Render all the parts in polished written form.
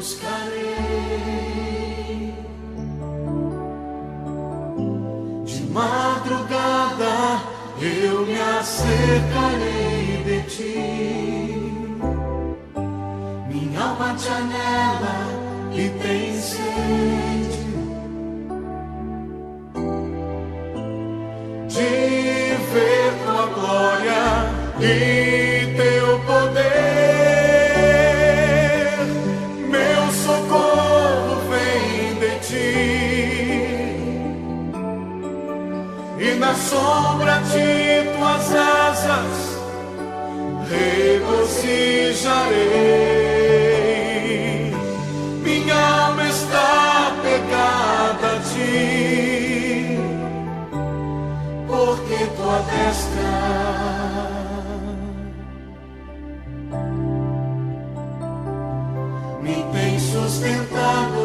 buscarei. De madrugada eu me acercarei de ti. Minha alma te anela e tem sede de ver tua glória e teu poder. Meu socorro vem de ti, e na sombra de tuas asas regozijarei. Minha alma está pegada a ti, porque tua destra me tem sustentado,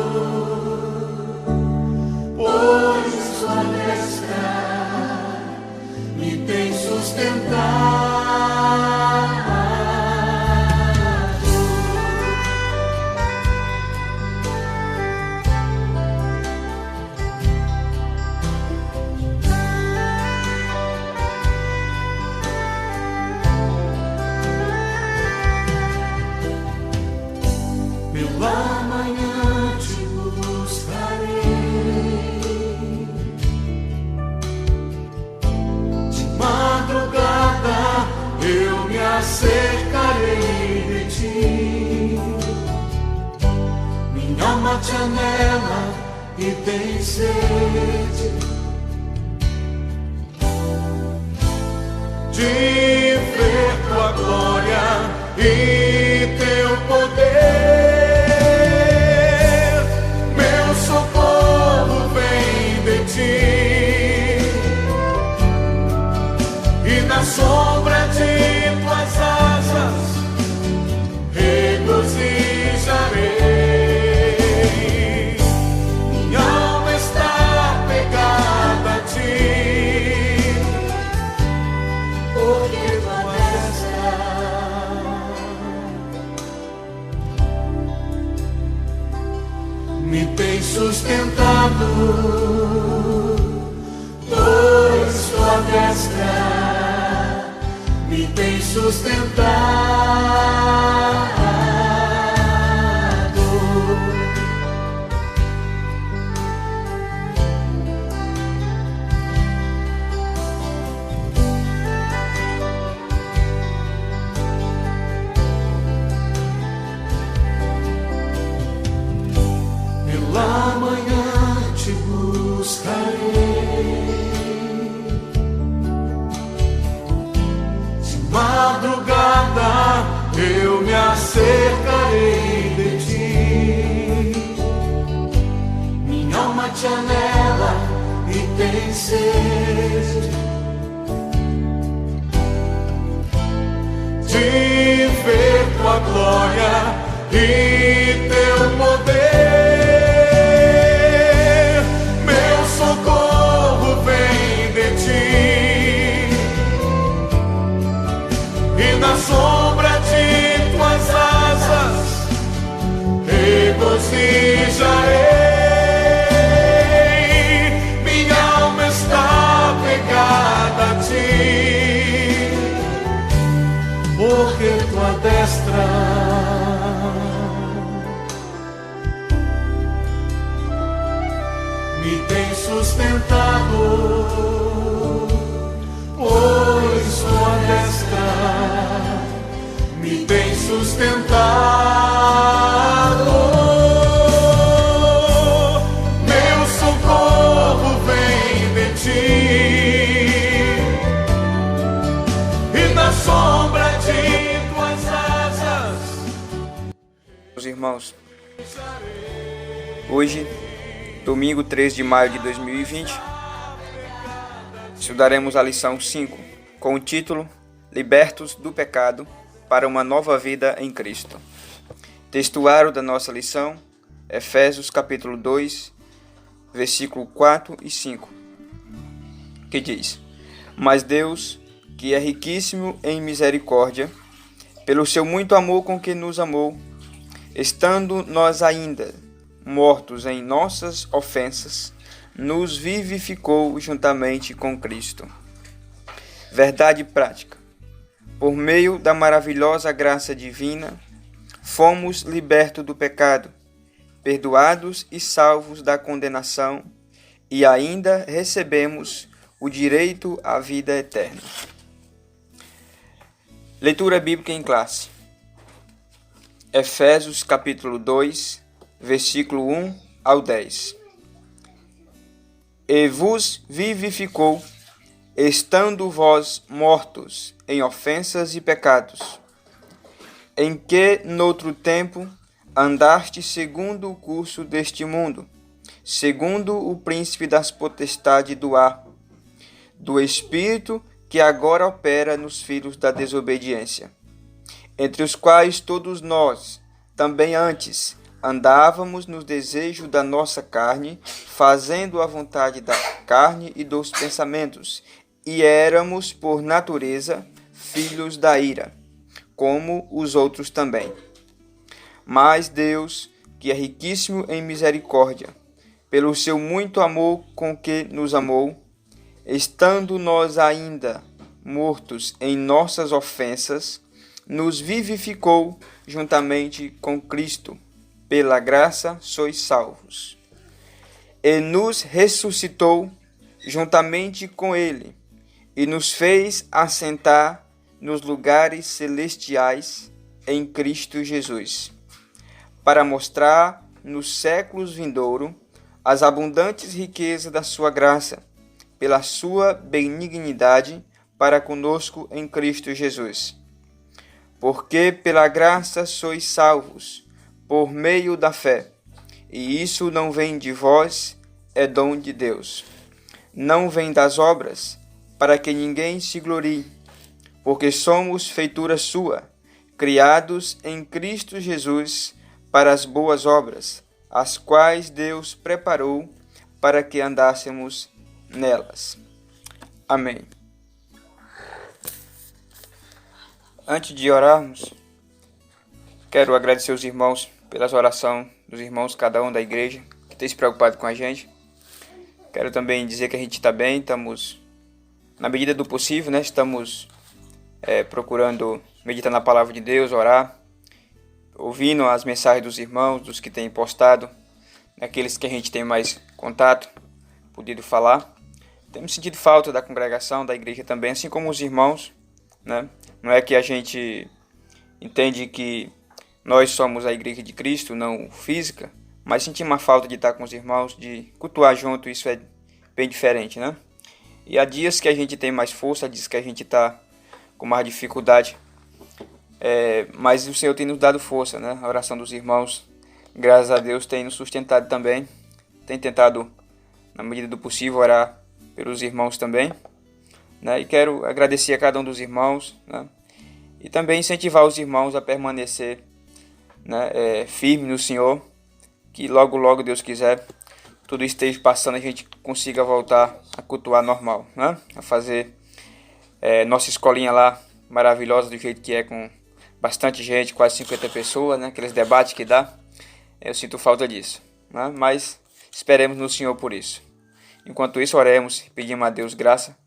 pois tua destra me tem sustentado. Pela manhã te buscarei, de madrugada eu me acercarei de ti. Minha alma te anela e tem sede de ver tua glória e teu poder. Meu socorro vem de ti, e na sombra de tuas asas regozijarei. Minha alma está pegada a ti, porque tua destra me tem sustentado, pois tua destra me tem sustentado. Pela manhã te buscarei, de madrugada eu me acercarei de ti. Minha alma te anela e tem sede de ver tua glória e teu poder. Meu socorro vem de ti, e na sombra de tuas asas regozijarei. Minha alma está pegada a ti, porque tua destra me tem sustentado, pois tua destra me tem sustentado. Meu socorro vem de ti, e na sombra de tuas asas. Meus irmãos, hoje, domingo 3 de maio de 2020, estudaremos a lição 5, com o título Libertos do Pecado para uma Nova Vida em Cristo. Textuário da nossa lição, Efésios capítulo 2, versículo 4 e 5, que diz: Mas Deus, que é riquíssimo em misericórdia, pelo seu muito amor com que nos amou, estando nós ainda mortos em nossas ofensas, nos vivificou juntamente com Cristo. Verdade prática. Por meio da maravilhosa graça divina, fomos libertos do pecado, perdoados e salvos da condenação, e ainda recebemos o direito à vida eterna. Leitura bíblica em classe. Efésios capítulo 2, versículo 1 ao 10. E vos vivificou, estando vós mortos em ofensas e pecados, em que noutro tempo andaste segundo o curso deste mundo, segundo o príncipe das potestades do ar, do espírito que agora opera nos filhos da desobediência, entre os quais todos nós, também antes, andávamos nos desejos da nossa carne, fazendo a vontade da carne e dos pensamentos, e éramos, por natureza, filhos da ira, como os outros também. Mas Deus, que é riquíssimo em misericórdia, pelo seu muito amor com que nos amou, estando nós ainda mortos em nossas ofensas, nos vivificou juntamente com Cristo. Pela graça sois salvos. E nos ressuscitou juntamente com Ele, e nos fez assentar nos lugares celestiais em Cristo Jesus, para mostrar nos séculos vindouros as abundantes riquezas da sua graça, pela sua benignidade para conosco em Cristo Jesus. Porque pela graça sois salvos, por meio da fé, e isso não vem de vós, é dom de Deus. Não vem das obras, para que ninguém se glorie, porque somos feitura sua, criados em Cristo Jesus para as boas obras, as quais Deus preparou para que andássemos nelas. Amém. Antes de orarmos, quero agradecer os irmãos pelas orações dos irmãos, cada um da igreja, que tem se preocupado com a gente. Quero também dizer que a gente está bem, estamos, na medida do possível, né? Estamos procurando meditar na palavra de Deus, orar, ouvindo as mensagens dos irmãos, dos que têm postado, daqueles que a gente tem mais contato, podido falar. Temos sentido falta da congregação, da igreja também, assim como os irmãos, né? Não é que a gente entende que nós somos a igreja de Cristo, não física, mas sentimos uma falta de estar com os irmãos, de cultuar junto, isso é bem diferente, né? E há dias que a gente tem mais força, há dias que a gente está com mais dificuldade, mas o Senhor tem nos dado força, né? A oração dos irmãos, graças a Deus, tem nos sustentado também, tem tentado, na medida do possível, orar pelos irmãos também, né? E quero agradecer a cada um dos irmãos, né? E também incentivar os irmãos a permanecer, né, firme no Senhor, que logo, logo, Deus quiser, tudo esteja passando, a gente consiga voltar a cultuar normal, né? A fazer nossa escolinha lá, maravilhosa do jeito que é, com bastante gente, quase 50 pessoas, né? Aqueles debates que dá, eu sinto falta disso, né? Mas esperemos no Senhor por isso. Enquanto isso, oremos, pedimos a Deus graça,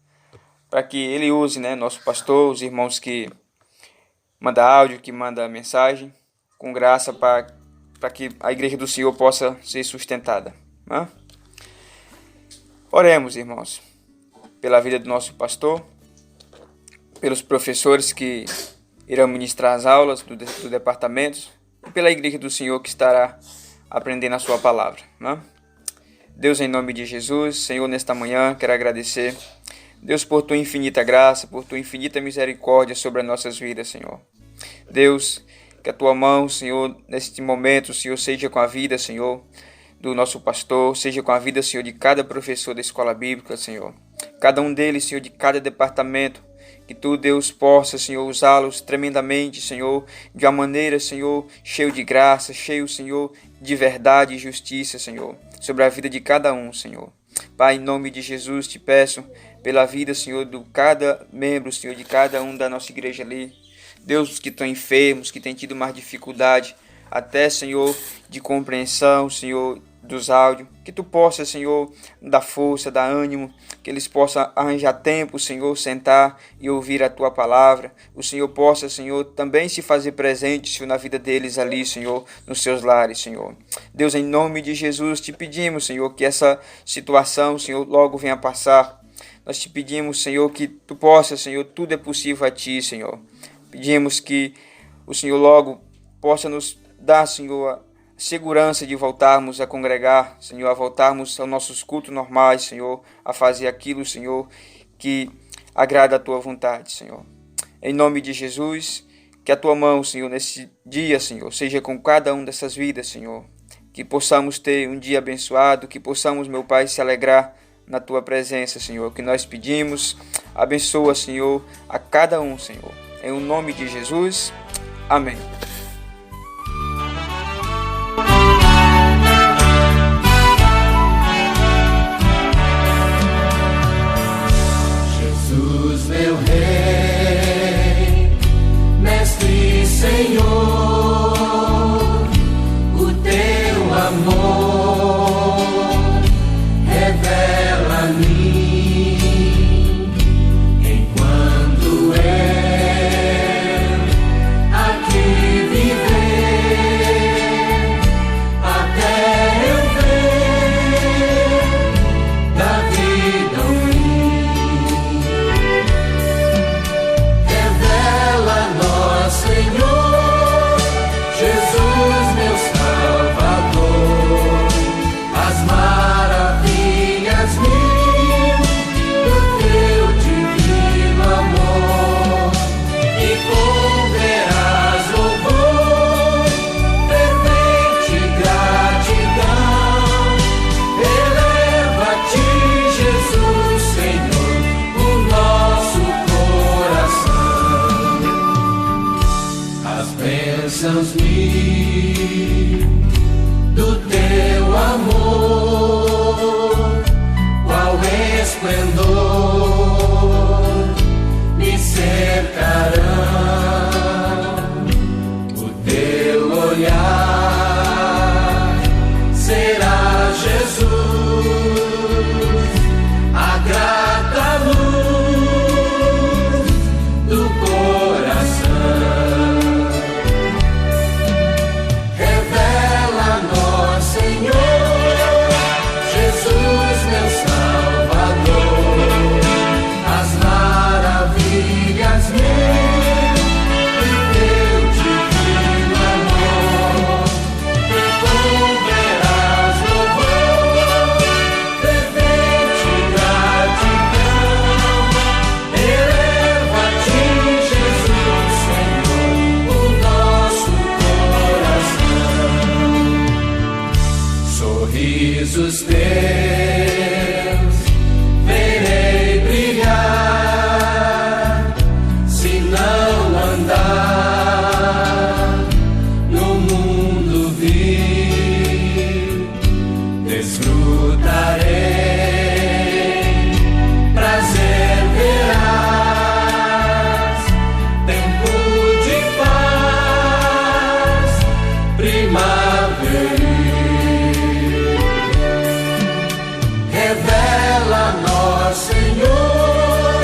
para que Ele use, né, nosso pastor, os irmãos que mandam áudio, que mandam mensagem, com graça para que a igreja do Senhor possa ser sustentada, né? Oremos, irmãos, pela vida do nosso pastor, pelos professores que irão ministrar as aulas do departamento e pela igreja do Senhor que estará aprendendo a sua palavra, né? Deus, em nome de Jesus, Senhor, nesta manhã quero agradecer, Deus, por tua infinita graça, por tua infinita misericórdia sobre as nossas vidas, Senhor. Deus, que a tua mão, Senhor, neste momento, Senhor, seja com a vida, Senhor, do nosso pastor, seja com a vida, Senhor, de cada professor da escola bíblica, Senhor. Cada um deles, Senhor, de cada departamento, que tu, Deus, possa, Senhor, usá-los tremendamente, Senhor, de uma maneira, Senhor, cheio de graça, cheio, Senhor, de verdade e justiça, Senhor, sobre a vida de cada um, Senhor. Pai, em nome de Jesus, te peço pela vida, Senhor, de cada membro, Senhor, de cada um da nossa igreja ali. Deus, que estão enfermos, que têm tido mais dificuldade, até, Senhor, de compreensão, Senhor, dos áudios, que Tu possa, Senhor, dar força, dar ânimo, que eles possam arranjar tempo, Senhor, sentar e ouvir a Tua palavra. O Senhor possa, Senhor, também se fazer presente, Senhor, na vida deles ali, Senhor, nos seus lares, Senhor. Deus, em nome de Jesus, Te pedimos, Senhor, que essa situação, Senhor, logo venha passar. Nós Te pedimos, Senhor, que Tu possa, Senhor, tudo é possível a Ti, Senhor. Pedimos que o Senhor logo possa nos dar, Senhor, segurança de voltarmos a congregar, Senhor, a voltarmos aos nossos cultos normais, Senhor, a fazer aquilo, Senhor, que agrada a Tua vontade, Senhor. Em nome de Jesus, que a Tua mão, Senhor, nesse dia, Senhor, seja com cada uma dessas vidas, Senhor. Que possamos ter um dia abençoado, que possamos, meu Pai, se alegrar na Tua presença, Senhor. Que nós pedimos, abençoa, Senhor, a cada um, Senhor. Em o nome de Jesus, amém. Meu Rei, Mestre e Senhor, o Teu amor revela a mim, enquanto eu aqui viver, até eu ver da vida o fim. Senhor, Jesus, meu Salvador, as maravilhas mil do Teu divino amor, e converás louvor, fervente gratidão, eleva a Ti, Jesus, Senhor, o nosso coração. Bênçãos mil do Teu amor, qual esplendor me cercarão, o Teu olhar será, Jesus, a grata luz do coração. Sorrisos Teus verei brilhar, se não andar no mundo vil, desfrutarei, prazer verás, tempo de paz, primaveril. Revela-nos, Senhor,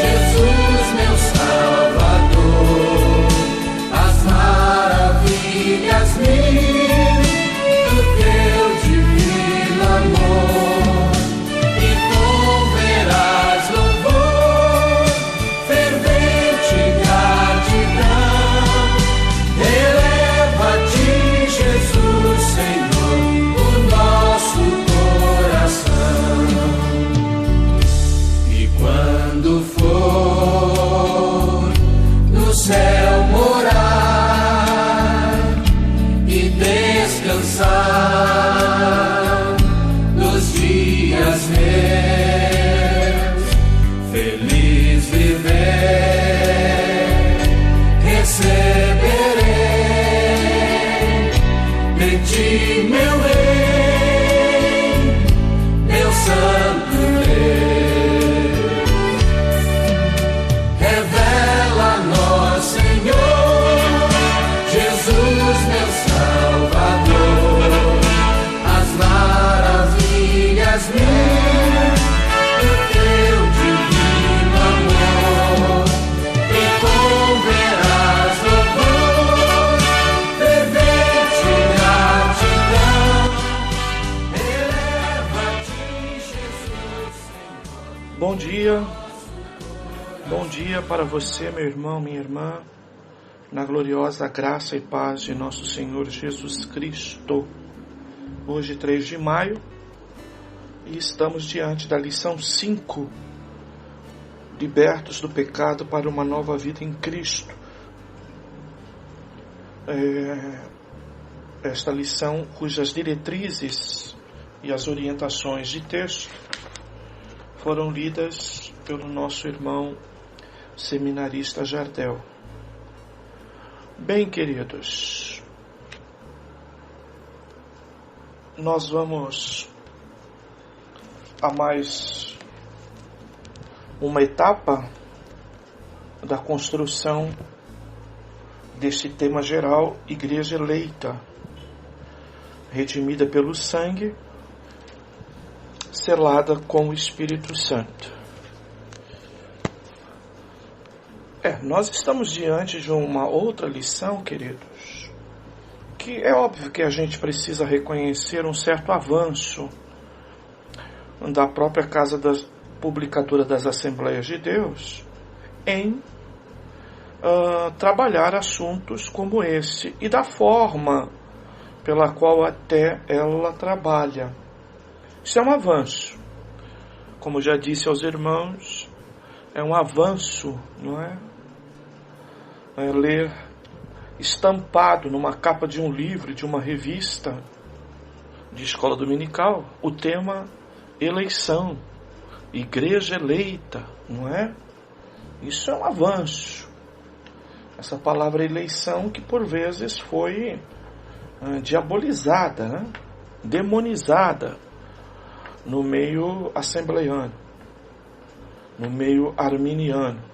Jesus, meu Salvador, as maravilhas mil do Teu divino amor, e converás louvor, fervente gratidão, eleva a Ti, Jesus, Senhor, o nosso coração. E quando for no céu morar e descansar nos dias meus, feliz viver, receberei de Ti, meu Rei, meu Santo Deus. Revela-nos, Senhor, Jesus, meu Salvador, dia. Bom dia para você, meu irmão, minha irmã, na gloriosa graça e paz de nosso Senhor Jesus Cristo. Hoje, 3 de maio, e estamos diante da lição 5, libertos do pecado para uma nova vida em Cristo. Esta lição, cujas diretrizes e as orientações de texto foram lidas pelo nosso irmão seminarista Jardel. Bem, queridos, nós vamos a mais uma etapa da construção deste tema geral, Igreja eleita, redimida pelo sangue, selada com o Espírito Santo. Nós estamos diante de uma outra lição, queridos, que é óbvio que a gente precisa reconhecer um certo avanço da própria Casa Publicadora das Assembleias de Deus em trabalhar assuntos como esse e da forma pela qual até ela trabalha. Isso é um avanço. Como já disse aos irmãos, é um avanço, não é? Ler estampado numa capa de um livro, de uma revista de escola dominical, o tema eleição, igreja eleita, não é? Isso é um avanço. Essa palavra eleição que por vezes foi diabolizada, né? Demonizada no meio assembleiano, no meio arminiano.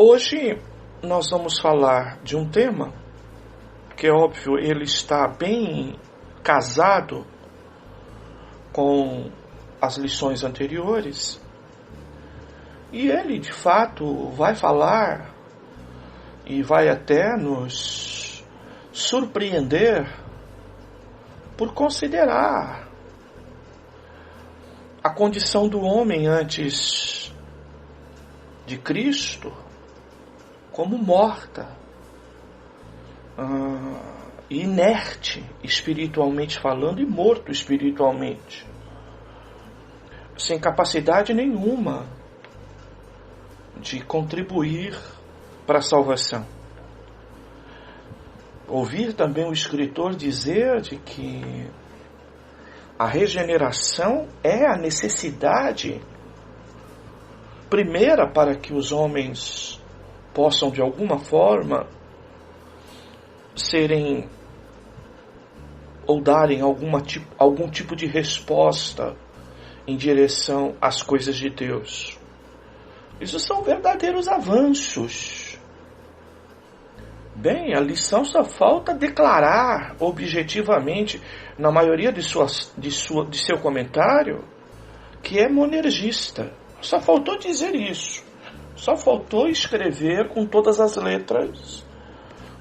Hoje nós vamos falar de um tema que é óbvio, ele está bem casado com as lições anteriores, e ele de fato vai falar e vai até nos surpreender por considerar a condição do homem antes de Cristo como morta, inerte espiritualmente falando e morto espiritualmente, sem capacidade nenhuma de contribuir para a salvação. Ouvir também o escritor dizer de que a regeneração é a necessidade primeira para que os homens possam de alguma forma serem ou darem algum tipo de resposta em direção às coisas de Deus. Isso são verdadeiros avanços. Bem, a lição só falta declarar objetivamente, na maioria de seu comentário, que é monergista. Só faltou dizer isso. Só faltou escrever com todas as letras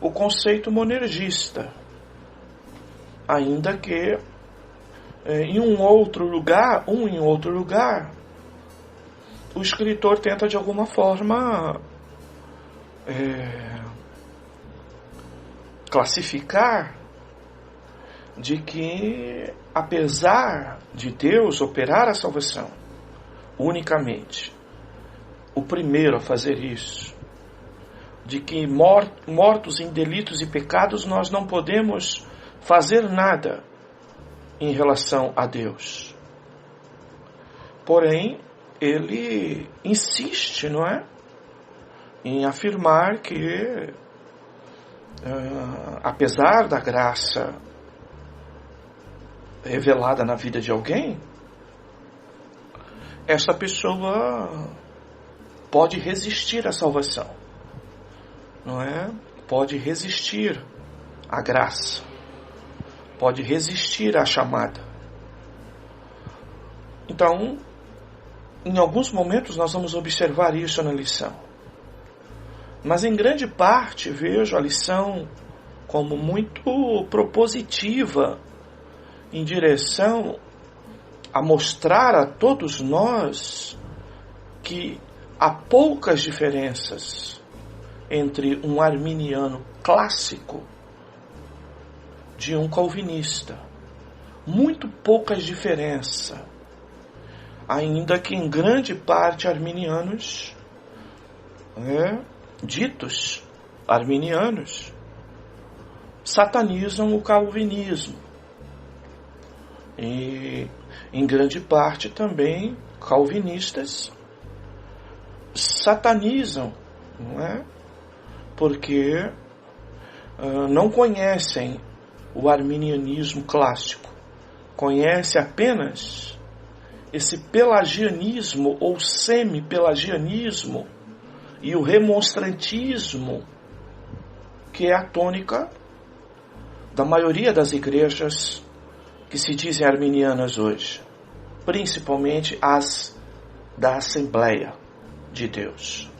o conceito monergista. Ainda que em outro lugar, o escritor tenta de alguma forma classificar de que, apesar de Deus operar a salvação unicamente, o primeiro a fazer isso, de que mortos em delitos e pecados nós não podemos fazer nada em relação a Deus. Porém, ele insiste, não é? Em afirmar que, apesar da graça revelada na vida de alguém, essa pessoa pode resistir à salvação, não é? Pode resistir à graça, pode resistir à chamada. Então, em alguns momentos nós vamos observar isso na lição. Mas em grande parte vejo a lição como muito propositiva em direção a mostrar a todos nós que há poucas diferenças entre um arminiano clássico de um calvinista. Muito poucas diferenças. Ainda que em grande parte arminianos, ditos arminianos, satanizam o calvinismo. E em grande parte também calvinistas satanizam, não é? Porque não conhecem o arminianismo clássico, conhece apenas esse pelagianismo ou semi-pelagianismo e o remonstrantismo, que é a tônica da maioria das igrejas que se dizem arminianas hoje, principalmente as da Assembleia de Deus,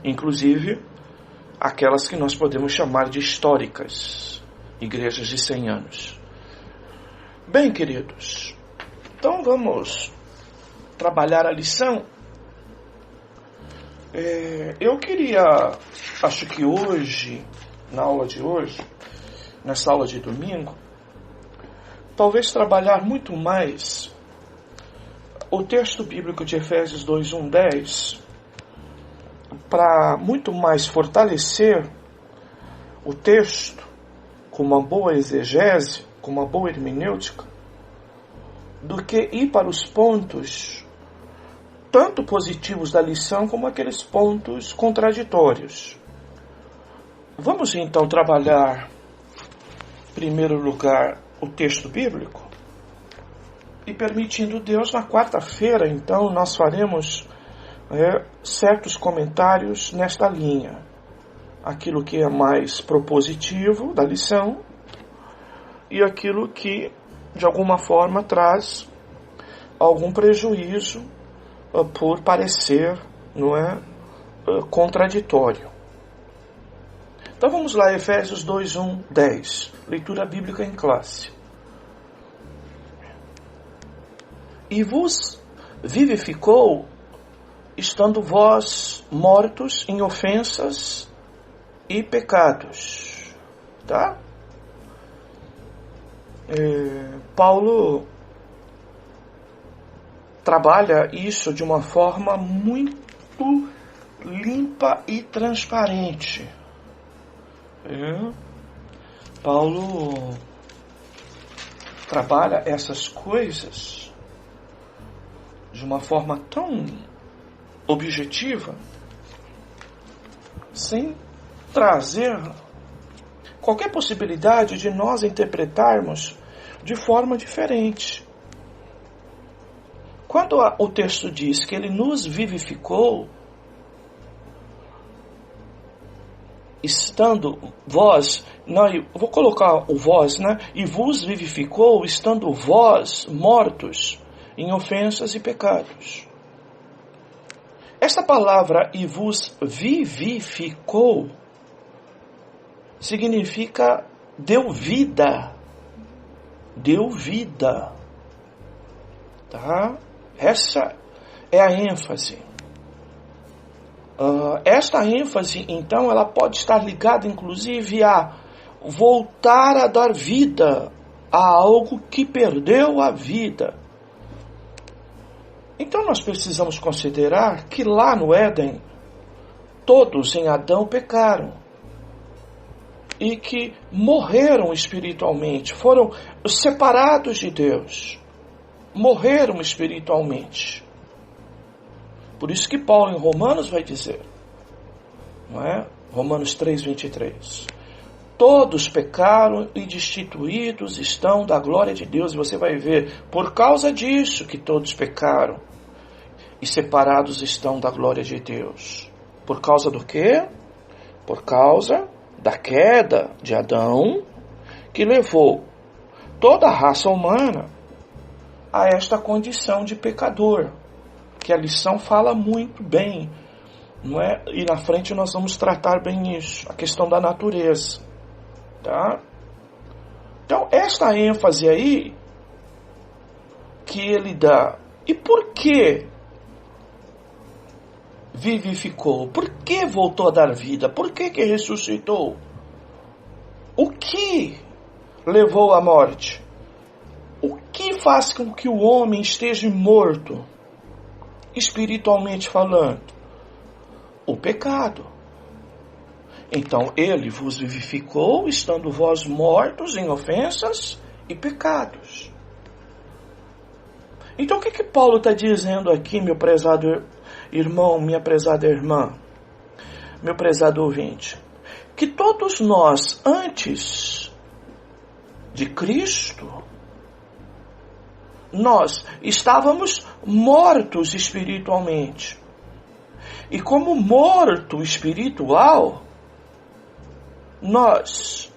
inclusive aquelas que nós podemos chamar de históricas, igrejas de 100 anos. Bem, queridos, então vamos trabalhar a lição. Eu queria, acho que hoje, na aula de hoje, nessa aula de domingo, talvez trabalhar muito mais o texto bíblico de Efésios 2:1-10, para muito mais fortalecer o texto com uma boa exegese, com uma boa hermenêutica, do que ir para os pontos tanto positivos da lição como aqueles pontos contraditórios. Vamos então trabalhar, em primeiro lugar, o texto bíblico, e permitindo Deus, na quarta-feira, então, nós faremos certos comentários nesta linha. Aquilo que é mais propositivo da lição e aquilo que, de alguma forma, traz algum prejuízo por parecer, não é, contraditório. Então vamos lá, Efésios 2:1-10, leitura bíblica em classe. E vos vivificou, estando vós mortos em ofensas e pecados. Tá? Paulo trabalha isso de uma forma muito limpa e transparente. Paulo trabalha essas coisas de uma forma tão objetiva, sem trazer qualquer possibilidade de nós interpretarmos de forma diferente. Quando o texto diz que ele nos vivificou, estando vós, eu vou colocar o vós, né? E vos vivificou, estando vós mortos em ofensas e pecados. Esta palavra, e vos vivificou, significa deu vida. Deu vida. Tá? Essa é a ênfase. Esta ênfase, então, ela pode estar ligada, inclusive, a voltar a dar vida a algo que perdeu a vida. Então, nós precisamos considerar que lá no Éden, todos em Adão pecaram. E que morreram espiritualmente, foram separados de Deus. Morreram espiritualmente. Por isso que Paulo em Romanos vai dizer, não é? Romanos 3:23. Todos pecaram e destituídos estão da glória de Deus. E você vai ver, por causa disso que todos pecaram e separados estão da glória de Deus. Por causa do quê? Por causa da queda de Adão, que levou toda a raça humana a esta condição de pecador, que a lição fala muito bem, não é? E na frente nós vamos tratar bem isso, a questão da natureza, tá? Então, esta ênfase aí que ele dá. E por que vivificou? Por que voltou a dar vida? Por que ressuscitou? O que levou à morte? O que faz com que o homem esteja morto, espiritualmente falando? O pecado. Então ele vos vivificou, estando vós mortos em ofensas e pecados. Então o que Paulo está dizendo aqui, meu prezado irmão, minha prezada irmã, meu prezado ouvinte? Que todos nós, antes de Cristo, nós estávamos mortos espiritualmente. E como morto espiritual, nós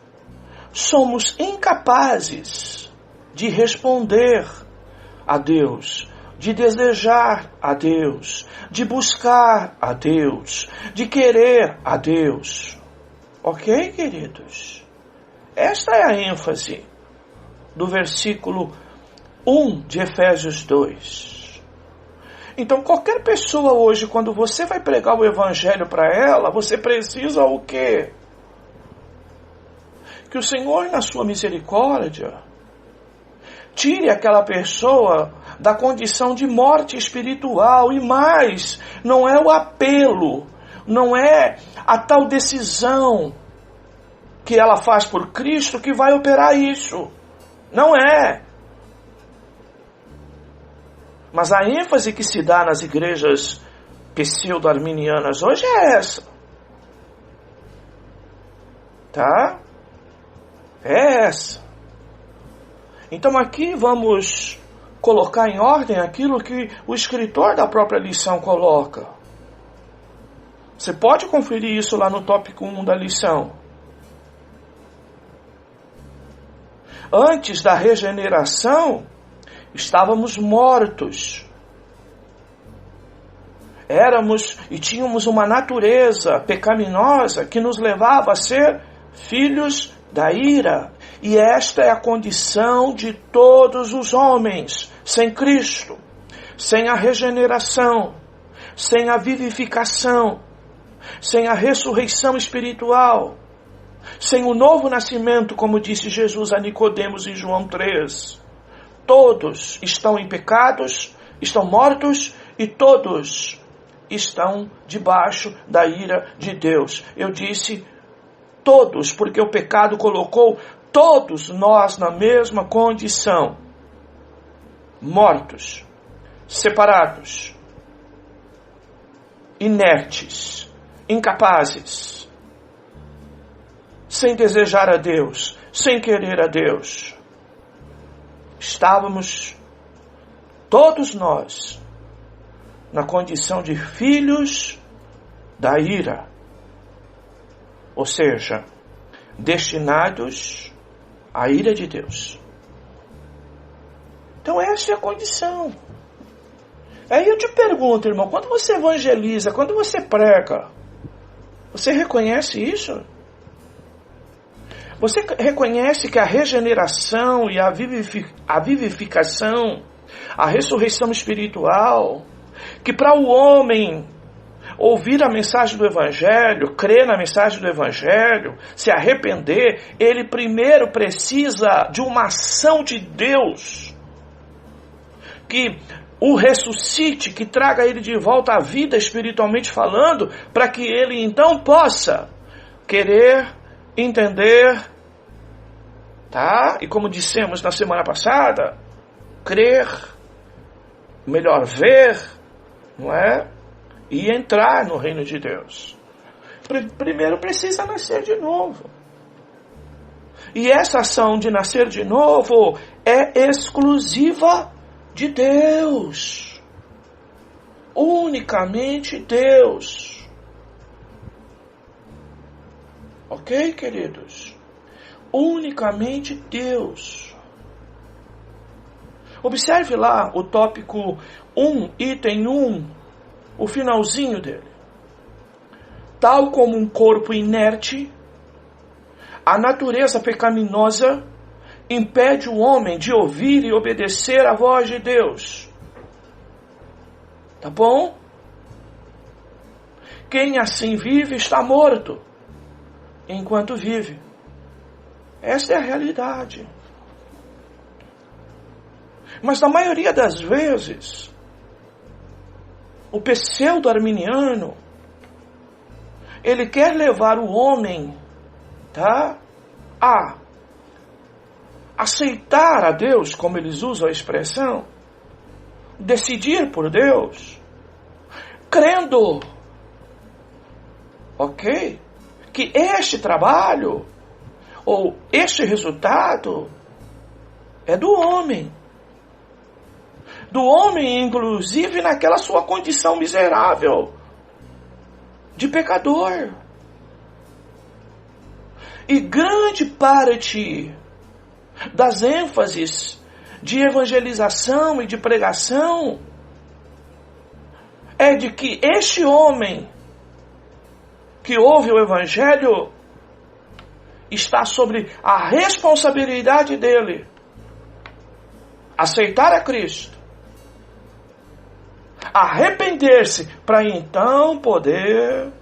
somos incapazes de responder a Deus, de desejar a Deus, de buscar a Deus, de querer a Deus. Ok, queridos? Esta é a ênfase do versículo 1 de Efésios 2. Então, qualquer pessoa hoje, quando você vai pregar o Evangelho para ela, você precisa o quê? Que o Senhor, na sua misericórdia, tire aquela pessoa da condição de morte espiritual. E mais, não é o apelo, não é a tal decisão que ela faz por Cristo que vai operar isso. Não é. Mas a ênfase que se dá nas igrejas pseudo-arminianas hoje é essa. Tá? É essa. Então aqui vamos colocar em ordem aquilo que o escritor da própria lição coloca. Você pode conferir isso lá no tópico 1 da lição. Antes da regeneração, estávamos mortos. Éramos e tínhamos uma natureza pecaminosa que nos levava a ser filhos da ira. E esta é a condição de todos os homens sem Cristo, sem a regeneração, sem a vivificação, sem a ressurreição espiritual, sem o novo nascimento, como disse Jesus a Nicodemos em João 3. Todos estão em pecados, estão mortos e todos estão debaixo da ira de Deus. Eu disse todos, porque o pecado colocou todos nós na mesma condição. Mortos, separados, inertes, incapazes, sem desejar a Deus, sem querer a Deus. Estávamos, todos nós, na condição de filhos da ira. Ou seja, destinados à ira de Deus. Então essa é a condição. Aí eu te pergunto, irmão, quando você evangeliza, quando você prega, você reconhece isso? Você reconhece que a regeneração e a vivificação, a ressurreição espiritual, que para o homem ouvir a mensagem do Evangelho, crer na mensagem do Evangelho, se arrepender, ele primeiro precisa de uma ação de Deus que o ressuscite, que traga ele de volta à vida espiritualmente falando, para que ele então possa querer, entender, tá? E como dissemos na semana passada, crer, melhor ver, não é? E entrar no reino de Deus. Primeiro precisa nascer de novo. E essa ação de nascer de novo é exclusiva de Deus. Unicamente Deus. Ok, queridos? Unicamente Deus. Observe lá o tópico 1, item 1, o finalzinho dele. Tal como um corpo inerte, a natureza pecaminosa impede o homem de ouvir e obedecer à voz de Deus. Tá bom? Quem assim vive está morto enquanto vive. Essa é a realidade. Mas na maioria das vezes, o pseudo-arminiano, ele quer levar o homem, tá, a aceitar a Deus, como eles usam a expressão, decidir por Deus, crendo, ok, que este trabalho ou este resultado é do homem. Do homem, inclusive, naquela sua condição miserável de pecador. E grande parte das ênfases de evangelização e de pregação é de que este homem que ouve o evangelho está sobre a responsabilidade dele aceitar a Cristo, arrepender-se para então poder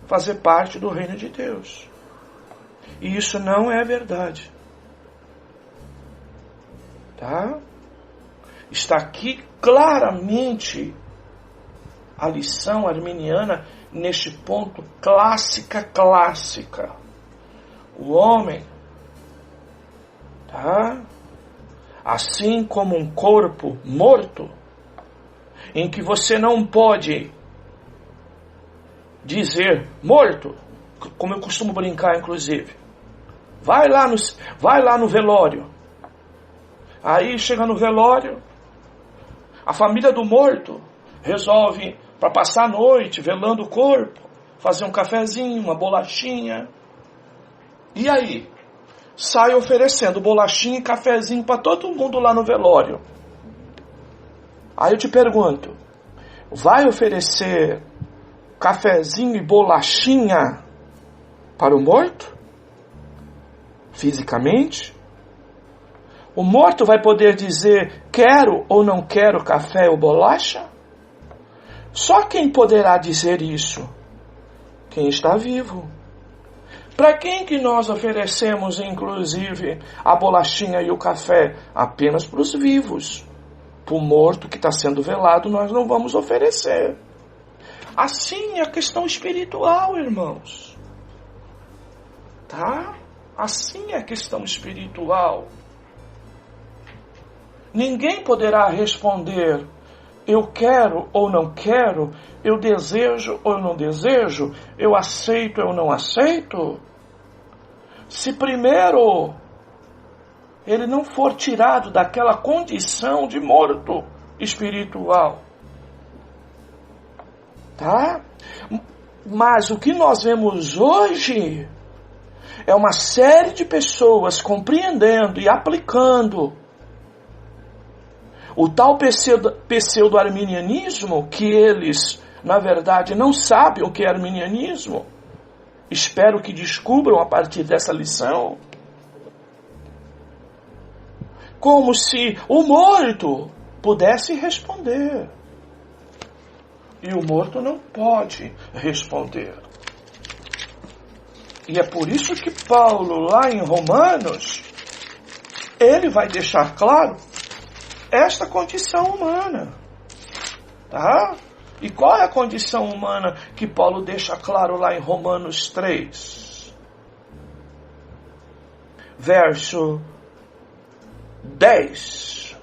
fazer parte do reino de Deus. E isso não é verdade. Tá? Está aqui claramente a lição arminiana neste ponto clássica. O homem, tá? Assim como um corpo morto, em que você não pode dizer morto, como eu costumo brincar, inclusive. Vai lá no velório. Aí chega no velório, a família do morto resolve, para passar a noite velando o corpo, fazer um cafezinho, uma bolachinha. E aí? Sai oferecendo bolachinha e cafezinho para todo mundo lá no velório. Aí eu te pergunto, vai oferecer cafezinho e bolachinha para o morto? Fisicamente? O morto vai poder dizer quero ou não quero café ou bolacha? Só quem poderá dizer isso? Quem está vivo. Para quem que nós oferecemos, inclusive, a bolachinha e o café? Apenas para os vivos. Para o morto que está sendo velado, nós não vamos oferecer. Assim é a questão espiritual, irmãos. Tá? Assim é a questão espiritual. Ninguém poderá responder, eu quero ou não quero, eu desejo ou não desejo, eu aceito ou não aceito, se primeiro ele não for tirado daquela condição de morto espiritual. Tá? Mas o que nós vemos hoje é uma série de pessoas compreendendo e aplicando o tal pseudo-arminianismo, que eles, na verdade, não sabem o que é arminianismo. Espero que descubram a partir dessa lição. Como se o morto pudesse responder. E o morto não pode responder. E é por isso que Paulo, lá em Romanos, ele vai deixar claro esta condição humana. Tá? E qual é a condição humana que Paulo deixa claro lá em Romanos 3? Verso 10.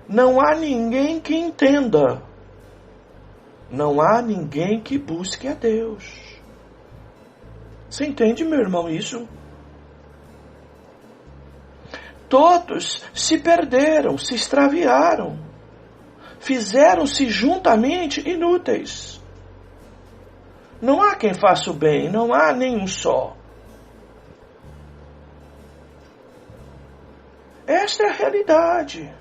Não há ninguém que entenda. Não há ninguém que busque a Deus. Você entende, meu irmão, isso? Todos se perderam, se extraviaram, fizeram-se juntamente inúteis. Não há quem faça o bem, não há nenhum só. Esta é a realidade.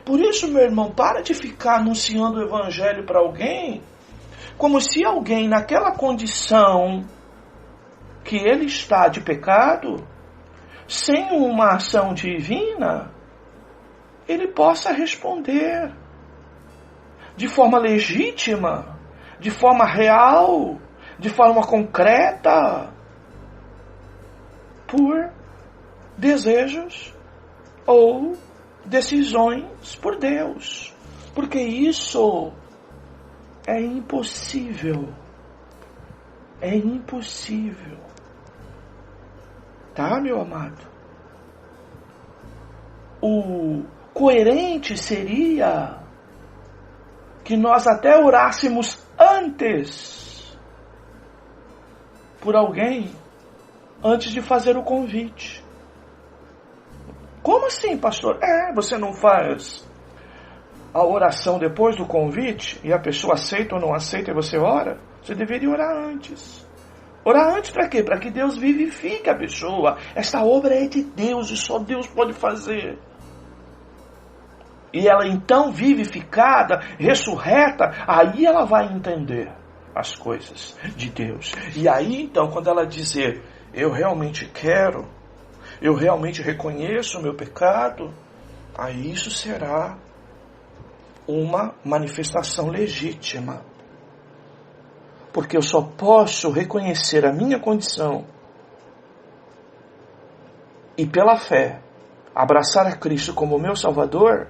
Por isso, meu irmão, para de ficar anunciando o evangelho para alguém, como se alguém naquela condição que ele está de pecado, sem uma ação divina, ele possa responder de forma legítima, de forma real, de forma concreta, por desejos ou decisões por Deus. Porque isso é impossível. É impossível. Tá, meu amado? O coerente seria que nós até orássemos antes por alguém, antes de fazer o convite. Como assim, pastor? Você não faz a oração depois do convite e a pessoa aceita ou não aceita e você ora? Você deveria orar antes. Orar antes para quê? Para que Deus vivifique a pessoa. Esta obra é de Deus e só Deus pode fazer. E ela então vivificada, ressurreta, aí ela vai entender as coisas de Deus. E aí então, quando ela dizer, eu realmente quero, eu realmente reconheço o meu pecado, aí isso será uma manifestação legítima. Porque eu só posso reconhecer a minha condição e pela fé abraçar a Cristo como meu Salvador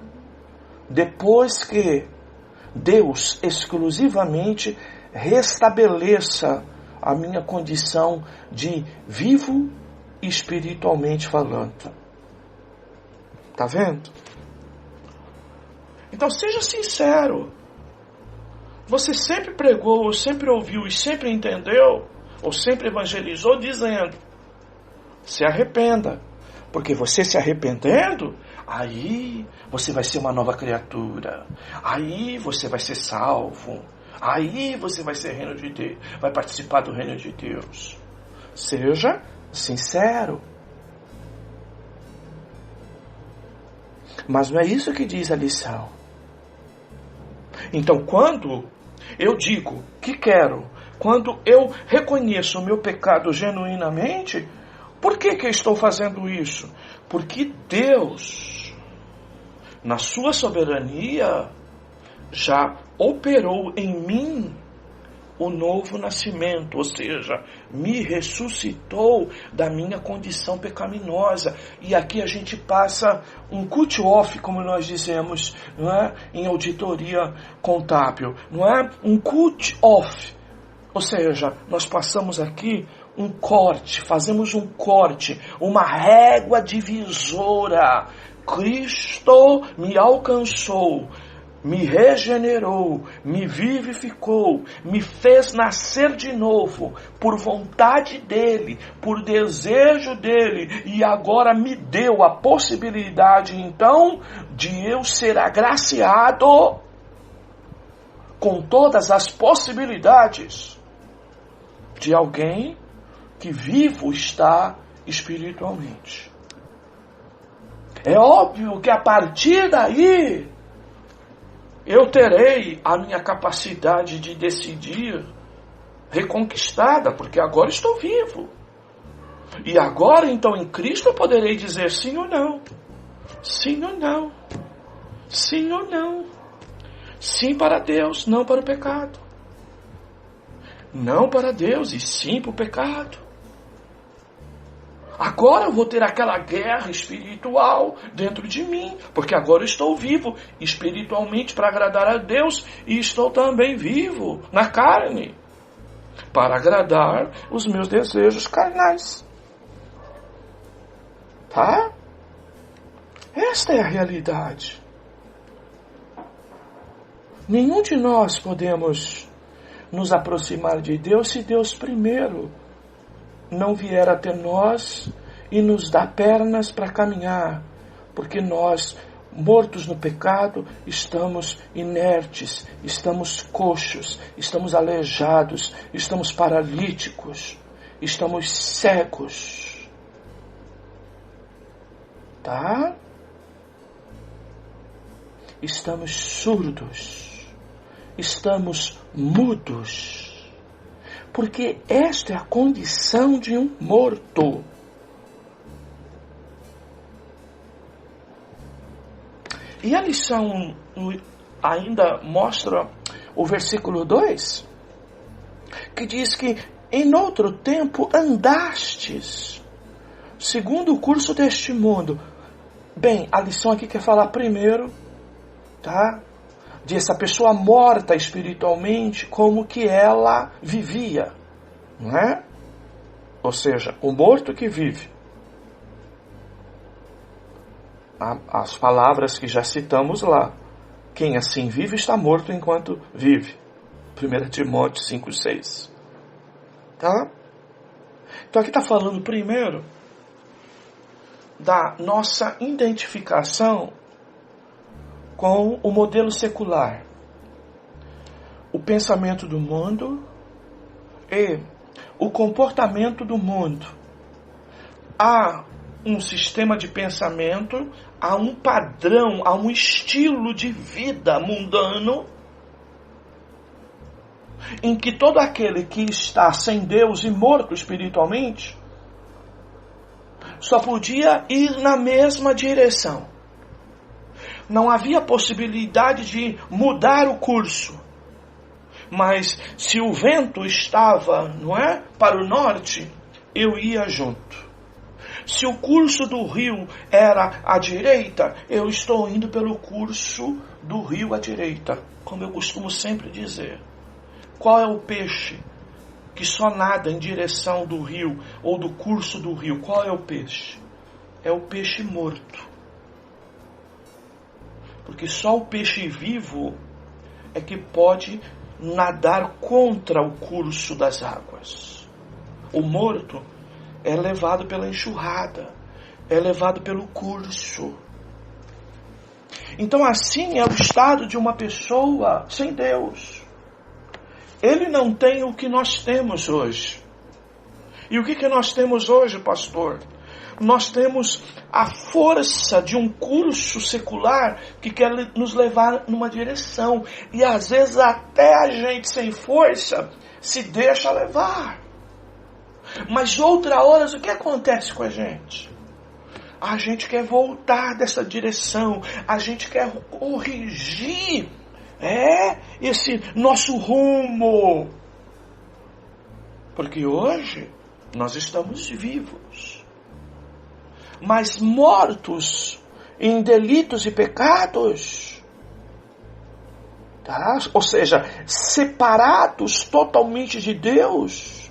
depois que Deus exclusivamente restabeleça a minha condição de vivo espiritualmente falando. Tá vendo? Então seja sincero. Você sempre pregou, ou sempre ouviu e sempre entendeu, ou sempre evangelizou dizendo, se arrependa. Porque você se arrependendo, aí você vai ser uma nova criatura. Aí você vai ser salvo. Aí você vai ser reino de Deus, vai participar do reino de Deus. Seja sincero. Mas não é isso que diz a lição. Então, quando eu digo que quero, quando eu reconheço o meu pecado genuinamente, por que eu estou fazendo isso? Porque Deus, na sua soberania, já operou em mim o novo nascimento, ou seja, me ressuscitou da minha condição pecaminosa. E aqui a gente passa um cut-off, como nós dizemos, não é? Em auditoria contábil, não é? Um cut-off, ou seja, nós passamos aqui um corte, fazemos um corte, uma régua divisora. Cristo me alcançou, me regenerou, me vivificou, me fez nascer de novo, por vontade dele, por desejo dele, e agora me deu a possibilidade, então, de eu ser agraciado com todas as possibilidades de alguém que vivo está espiritualmente. É óbvio que a partir daí eu terei a minha capacidade de decidir reconquistada, porque agora estou vivo. E agora, então, em Cristo eu poderei dizer sim ou não. Sim ou não. Sim ou não. Sim para Deus, não para o pecado. Não para Deus e sim para o pecado. Agora eu vou ter aquela guerra espiritual dentro de mim, porque agora eu estou vivo espiritualmente para agradar a Deus e estou também vivo na carne para agradar os meus desejos carnais. Tá? Esta é a realidade. Nenhum de nós podemos nos aproximar de Deus se Deus primeiro não vier até nós e nos dá pernas para caminhar, porque nós, mortos no pecado, estamos inertes, estamos coxos, estamos aleijados, estamos paralíticos, estamos cegos. Tá? Estamos surdos, estamos mudos. Porque esta é a condição de um morto. E a lição ainda mostra o versículo 2, que diz que em outro tempo andastes segundo o curso deste mundo. Bem, a lição aqui quer falar primeiro, tá? De essa pessoa morta espiritualmente, como que ela vivia, não é? Ou seja, o morto que vive. As palavras que já citamos lá. Quem assim vive está morto enquanto vive. 1 Timóteo 5,6. Tá? Então aqui está falando primeiro da nossa identificação com o modelo secular, o pensamento do mundo e o comportamento do mundo. Há um sistema de pensamento, há um padrão, há um estilo de vida mundano em que todo aquele que está sem Deus e morto espiritualmente só podia ir na mesma direção. Não havia possibilidade de mudar o curso. Mas se o vento estava, não é, para o norte, eu ia junto. Se o curso do rio era à direita, eu estou indo pelo curso do rio à direita. Como eu costumo sempre dizer. Qual é o peixe que só nada em direção do rio ou do curso do rio? Qual é o peixe? É o peixe morto. Porque só o peixe vivo é que pode nadar contra o curso das águas. O morto é levado pela enxurrada, é levado pelo curso. Então assim é o estado de uma pessoa sem Deus. Ele não tem o que nós temos hoje. E o que nós temos hoje, pastor? Nós temos a força de um curso secular que quer nos levar numa direção. E às vezes até a gente sem força se deixa levar. Mas outra hora, o que acontece com a gente? A gente quer voltar dessa direção. A gente quer corrigir esse nosso rumo. Porque hoje nós estamos vivos, mas mortos em delitos e pecados, tá? Ou seja, separados totalmente de Deus,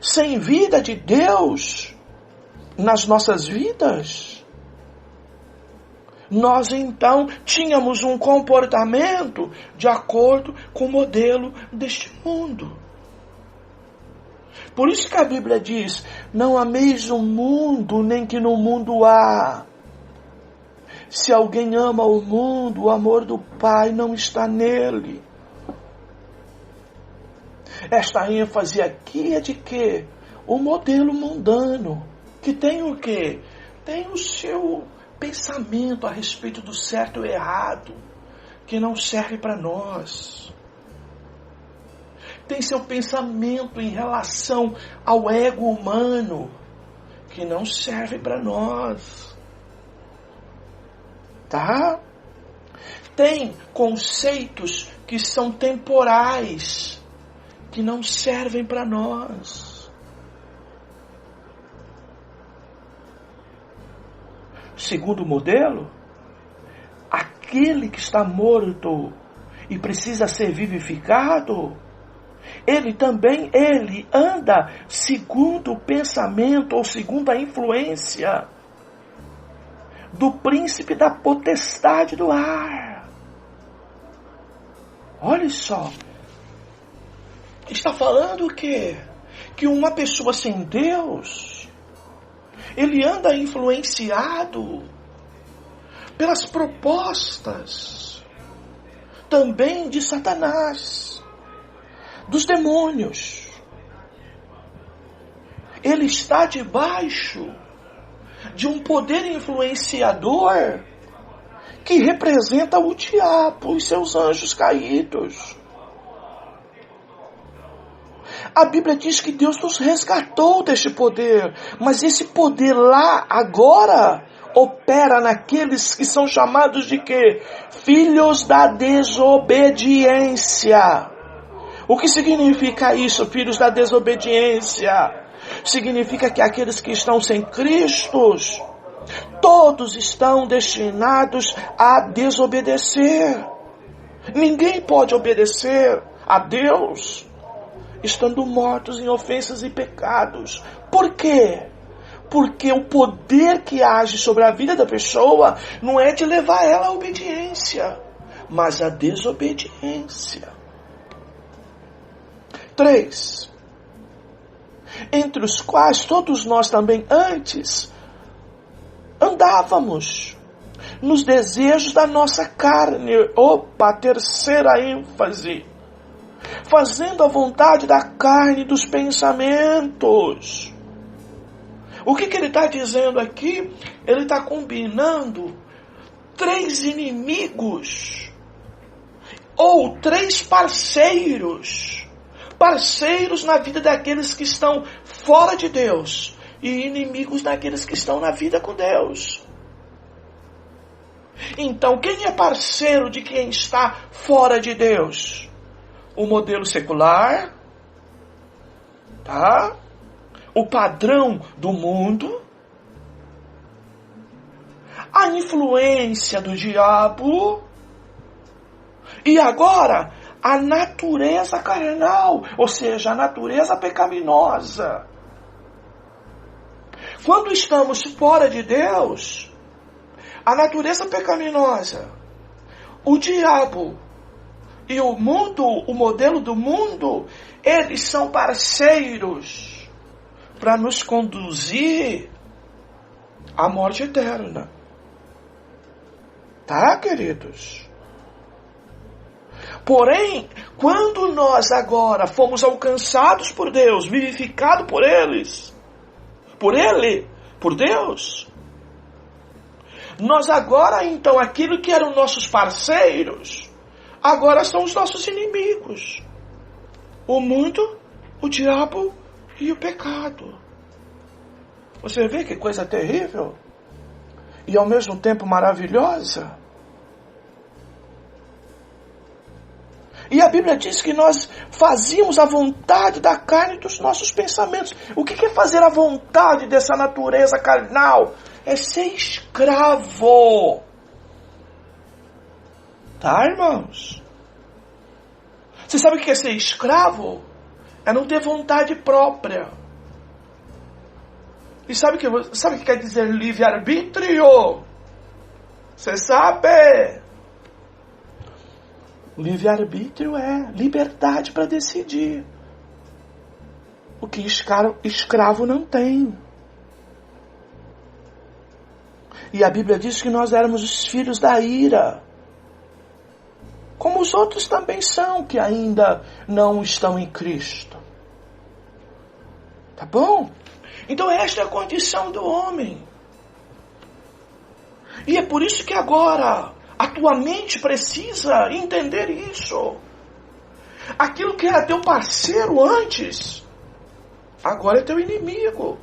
sem vida de Deus nas nossas vidas. Nós então tínhamos um comportamento de acordo com o modelo deste mundo. Por isso que a Bíblia diz: não ameis o mundo, nem que no mundo há. Se alguém ama o mundo, o amor do Pai não está nele. Esta ênfase aqui é de quê? O modelo mundano, que tem o quê? Tem o seu pensamento a respeito do certo e errado, que não serve para nós. Tem seu pensamento em relação ao ego humano, que não serve para nós. Tá? Tem conceitos que são temporais, que não servem para nós. Segundo o modelo, aquele que está morto e precisa ser vivificado, ele anda segundo o pensamento ou segundo a influência do príncipe da potestade do ar. Olha só, está falando o quê? Que uma pessoa sem Deus, ele anda influenciado pelas propostas também de Satanás, dos demônios. Ele está debaixo de um poder influenciador que representa o diabo e seus anjos caídos. A Bíblia diz que Deus nos resgatou deste poder, mas esse poder lá, agora, opera naqueles que são chamados de quê? Filhos da desobediência. O que significa isso, filhos da desobediência? Significa que aqueles que estão sem Cristo, todos estão destinados a desobedecer. Ninguém pode obedecer a Deus estando mortos em ofensas e pecados. Por quê? Porque o poder que age sobre a vida da pessoa não é de levar ela à obediência, mas à desobediência. 3. Entre os quais todos nós também antes andávamos nos desejos da nossa carne. Opa, terceira ênfase. Fazendo a vontade da carne e dos pensamentos. O que ele está dizendo aqui? Ele está combinando 3 inimigos. Ou 3 parceiros. Parceiros na vida daqueles que estão fora de Deus. E inimigos daqueles que estão na vida com Deus. Então, quem é parceiro de quem está fora de Deus? O modelo secular, tá? O padrão do mundo, a influência do diabo e agora a natureza carnal, ou seja, a natureza pecaminosa. Quando estamos fora de Deus, a natureza pecaminosa, o diabo e o mundo, o modelo do mundo, eles são parceiros para nos conduzir à morte eterna. Tá, queridos? Porém, quando nós agora fomos alcançados por Deus, vivificados por eles, por Deus, nós agora, então, aquilo que eram nossos parceiros, agora são os nossos inimigos. O mundo, o diabo e o pecado. Você vê que coisa terrível? E ao mesmo tempo maravilhosa. E a Bíblia diz que nós fazíamos a vontade da carne e dos nossos pensamentos. O que é fazer a vontade dessa natureza carnal? É ser escravo. Tá, irmãos? Você sabe o que é ser escravo? É não ter vontade própria. E sabe o que quer dizer livre-arbítrio? Você sabe? Livre-arbítrio é liberdade para decidir. O que escravo não tem. E a Bíblia diz que nós éramos os filhos da ira. Como os outros também são, que ainda não estão em Cristo. Tá bom? Então esta é a condição do homem. E é por isso que agora a tua mente precisa entender isso. Aquilo que era teu parceiro antes, agora é teu inimigo.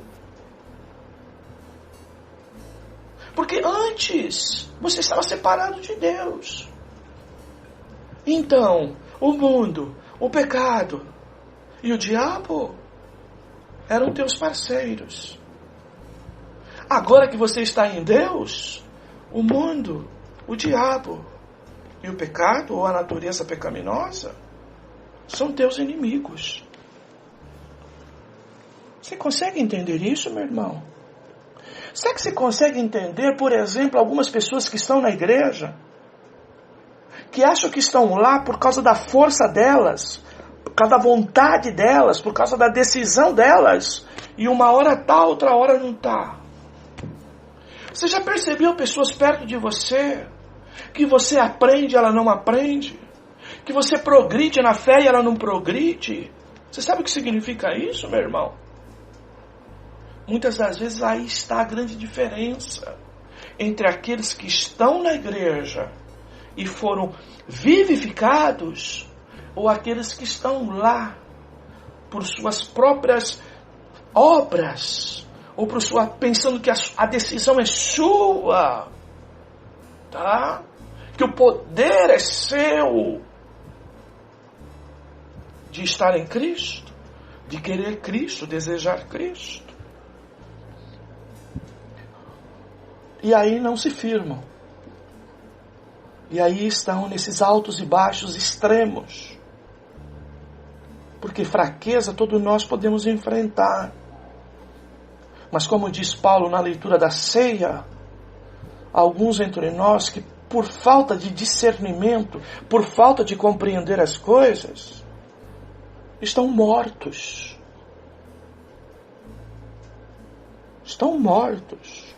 Porque antes você estava separado de Deus. Então, o mundo, o pecado e o diabo eram teus parceiros. Agora que você está em Deus, o mundo, o diabo e o pecado, ou a natureza pecaminosa, são teus inimigos. Você consegue entender isso, meu irmão? Será que você consegue entender, por exemplo, algumas pessoas que estão na igreja, que acham que estão lá por causa da força delas, por causa da vontade delas, por causa da decisão delas, e uma hora tá, outra hora não tá? Você já percebeu pessoas perto de você, que você aprende, ela não aprende, que você progride na fé e ela não progride? Você sabe o que significa isso, meu irmão? Muitas das vezes aí está a grande diferença entre aqueles que estão na igreja e foram vivificados, ou aqueles que estão lá por suas próprias obras, ou pensando que a decisão é sua, tá? Que o poder é seu de estar em Cristo, de querer Cristo, desejar Cristo. E aí não se firmam. E aí estão nesses altos e baixos extremos. Porque fraqueza todos nós podemos enfrentar. Mas como diz Paulo na leitura da ceia, alguns entre nós que por falta de discernimento, por falta de compreender as coisas, estão mortos. Estão mortos.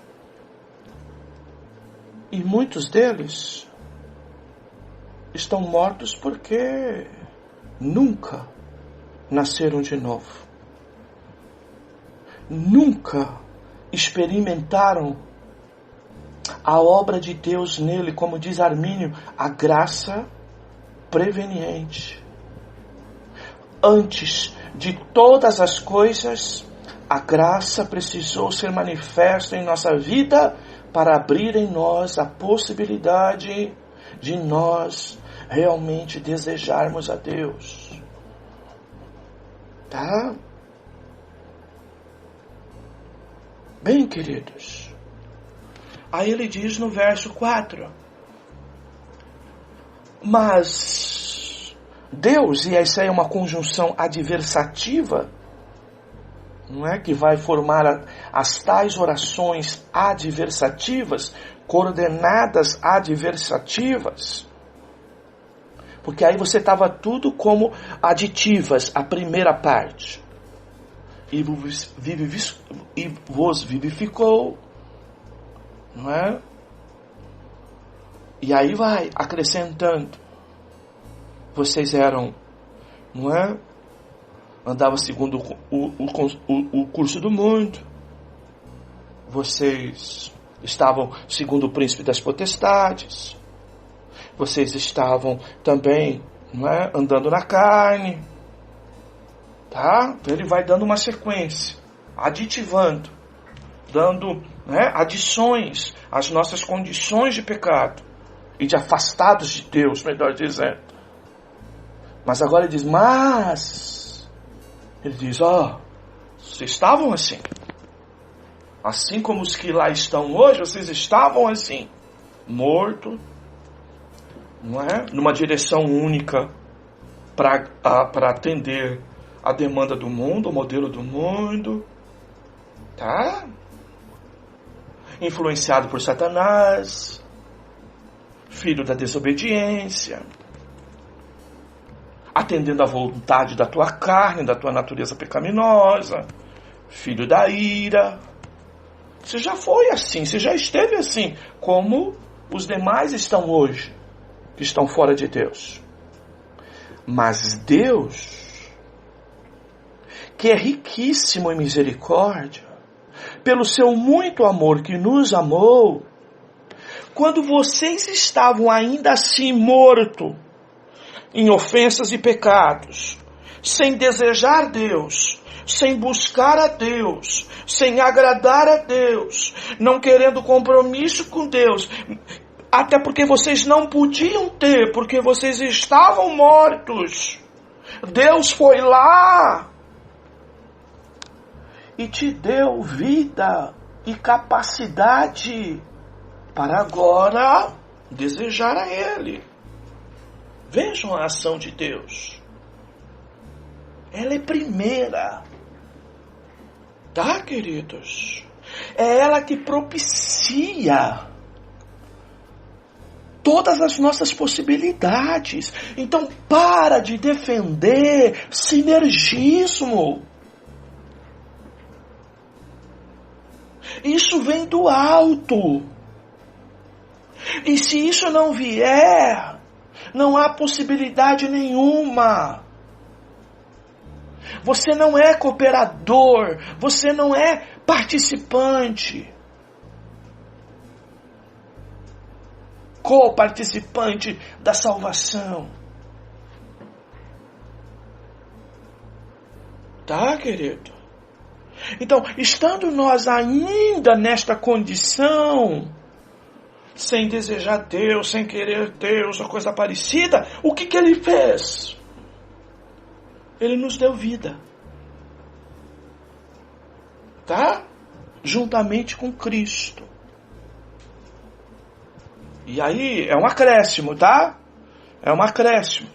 E muitos deles estão mortos porque nunca nasceram de novo. Nunca experimentaram a obra de Deus nele, como diz Armínio, a graça preveniente. Antes de todas as coisas, a graça precisou ser manifesta em nossa vida para abrir em nós a possibilidade de nós realmente desejarmos a Deus. Tá? Bem, queridos. Aí ele diz no verso 4. Mas Deus, e essa é uma conjunção adversativa, não é? Que vai formar as tais orações adversativas, coordenadas adversativas. Porque aí você estava tudo como aditivas, a primeira parte. E vos vivificou, não é? E aí vai acrescentando. Vocês eram, não é? Andavam segundo o curso do mundo. Vocês estavam segundo o príncipe das potestades. Vocês estavam também, não é? Andando na carne. Tá? Então ele vai dando uma sequência, aditivando, dando, né, adições às nossas condições de pecado e de afastados de Deus, melhor dizendo. Mas agora ele diz, ele diz, vocês estavam assim. Assim como os que lá estão hoje, vocês estavam assim, morto, não é? Numa direção única para atender a demanda do mundo, o modelo do mundo, tá? Influenciado por Satanás, filho da desobediência, atendendo à vontade da tua carne, da tua natureza pecaminosa, filho da ira. Você já foi assim, você já esteve assim, como os demais estão hoje, que estão fora de Deus. Mas Deus, que é riquíssimo em misericórdia, pelo seu muito amor que nos amou, quando vocês estavam ainda assim mortos, em ofensas e pecados, sem desejar Deus, sem buscar a Deus, sem agradar a Deus, não querendo compromisso com Deus, até porque vocês não podiam ter, porque vocês estavam mortos, Deus foi lá e te deu vida e capacidade para agora desejar a Ele. Vejam a ação de Deus. Ela é primeira. Tá, queridos? É ela que propicia todas as nossas possibilidades. Então, para de defender sinergismo. Isso vem do alto. E se isso não vier, não há possibilidade nenhuma. Você não é cooperador, você não é participante. Co-participante da salvação. Tá, querido? Então, estando nós ainda nesta condição, sem desejar Deus, sem querer Deus, ou coisa parecida, o que Ele fez? Ele nos deu vida. Tá? Juntamente com Cristo. E aí, é um acréscimo, tá? É um acréscimo.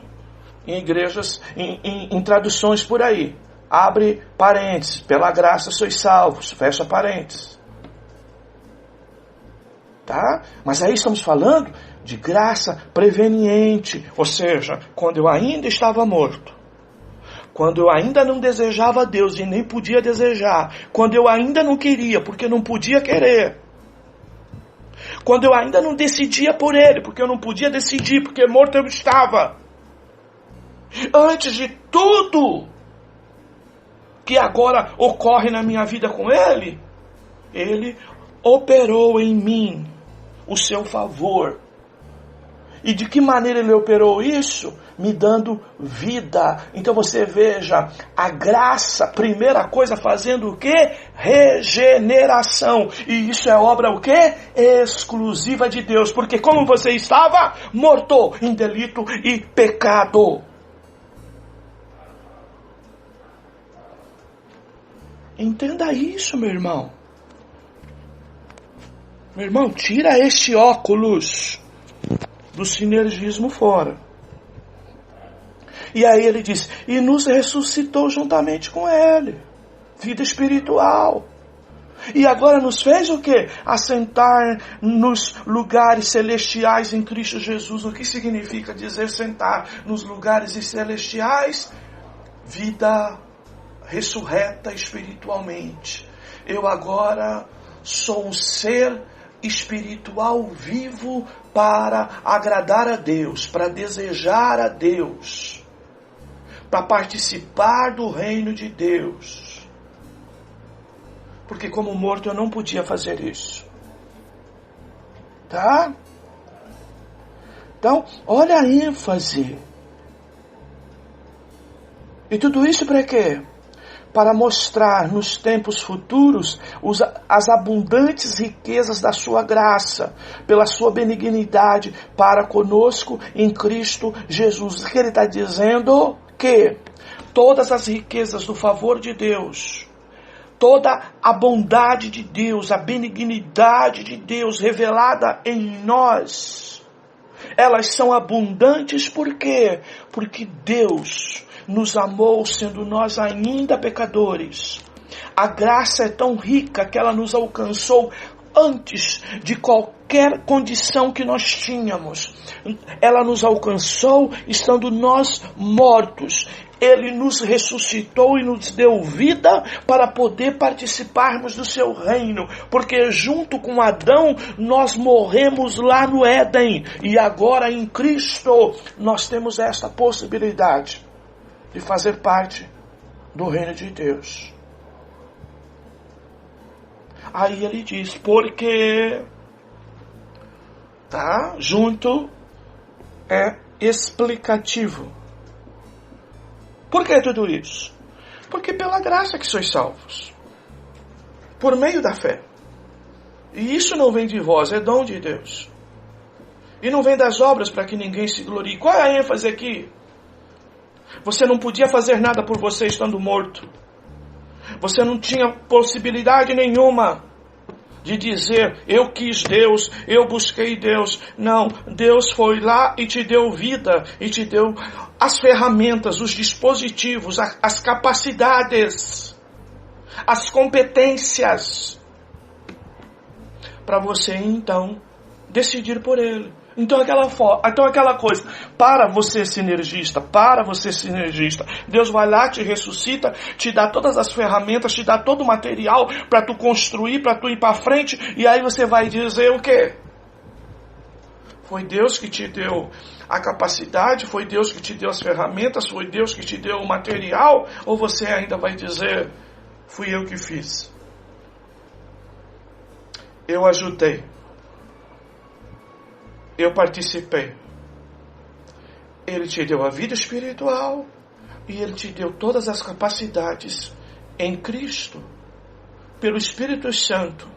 Em igrejas, em traduções por aí. Abre parênteses, pela graça sois salvos, fecha parênteses. Tá? Mas aí estamos falando de graça preveniente, ou seja, quando eu ainda estava morto, quando eu ainda não desejava Deus e nem podia desejar, quando eu ainda não queria porque não podia querer, quando eu ainda não decidia por Ele porque eu não podia decidir, porque morto eu estava, antes de tudo que agora ocorre na minha vida com Ele, Ele operou em mim o seu favor. E de que maneira Ele operou isso? Me dando vida. Então você veja, a graça, primeira coisa, fazendo o quê? Regeneração. E isso é obra o quê? Exclusiva de Deus. Porque como você estava? Morto em delito e pecado. Entenda isso, meu irmão. Meu irmão, tira este óculos do sinergismo fora. E aí ele diz, e nos ressuscitou juntamente com Ele. Vida espiritual. E agora nos fez o quê? Assentar nos lugares celestiais em Cristo Jesus. O que significa dizer sentar nos lugares celestiais? Vida ressurreta espiritualmente. Eu agora sou um ser espiritual vivo para agradar a Deus, para desejar a Deus, para participar do reino de Deus. Porque como morto eu não podia fazer isso. Tá? Então, olha a ênfase. E tudo isso para quê? Para mostrar nos tempos futuros as abundantes riquezas da sua graça, pela sua benignidade para conosco em Cristo Jesus. O que ele está dizendo? Que todas as riquezas do favor de Deus, toda a bondade de Deus, a benignidade de Deus revelada em nós, elas são abundantes por quê? Porque Deus nos amou sendo nós ainda pecadores. A graça é tão rica que ela nos alcançou antes de qualquer condição que nós tínhamos. Ela nos alcançou estando nós mortos. Ele nos ressuscitou e nos deu vida para poder participarmos do seu reino. Porque junto com Adão nós morremos lá no Éden. E agora em Cristo nós temos esta possibilidade de fazer parte do reino de Deus. Aí ele diz, porque, tá? Junto é explicativo. Por que tudo isso? Porque pela graça que sois salvos, por meio da fé. E isso não vem de vós, é dom de Deus. E não vem das obras para que ninguém se glorie. Qual é a ênfase aqui? Você não podia fazer nada por você estando morto. Você não tinha possibilidade nenhuma de dizer, eu quis Deus, eu busquei Deus. Não, Deus foi lá e te deu vida, e te deu as ferramentas, os dispositivos, as capacidades, as competências, para você então decidir por Ele. Então aquela coisa, para você sinergista, Deus vai lá, te ressuscita, te dá todas as ferramentas, te dá todo o material para tu construir, para tu ir para frente, e aí você vai dizer o quê? Foi Deus que te deu a capacidade, foi Deus que te deu as ferramentas, foi Deus que te deu o material, ou você ainda vai dizer, fui eu que fiz, eu ajudei, eu participei. Ele te deu a vida espiritual e Ele te deu todas as capacidades em Cristo pelo Espírito Santo,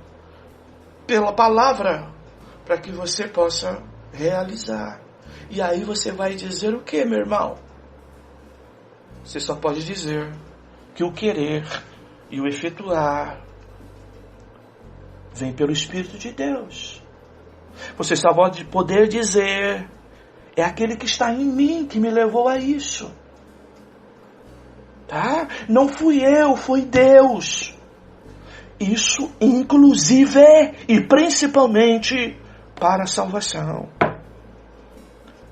pela palavra, para que você possa realizar. E aí você vai dizer o que, meu irmão? Você só pode dizer que o querer e o efetuar vem pelo Espírito de Deus. Você só pode poder dizer: é aquele que está em mim que me levou a isso. Tá? Não fui eu, foi Deus. Isso inclusive e principalmente para a salvação.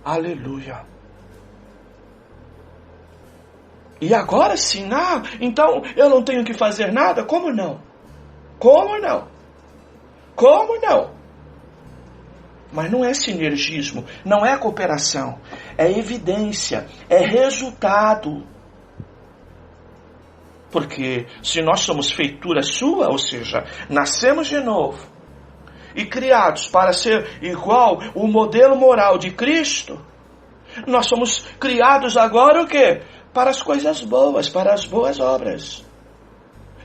Aleluia. E agora sim, então eu não tenho que fazer nada? Como não? Como não? Como não? Mas não é sinergismo, não é cooperação, é evidência, é resultado. Porque se nós somos feitura sua, ou seja, nascemos de novo e criados para ser igual o modelo moral de Cristo, nós somos criados agora o quê? Para as coisas boas, para as boas obras.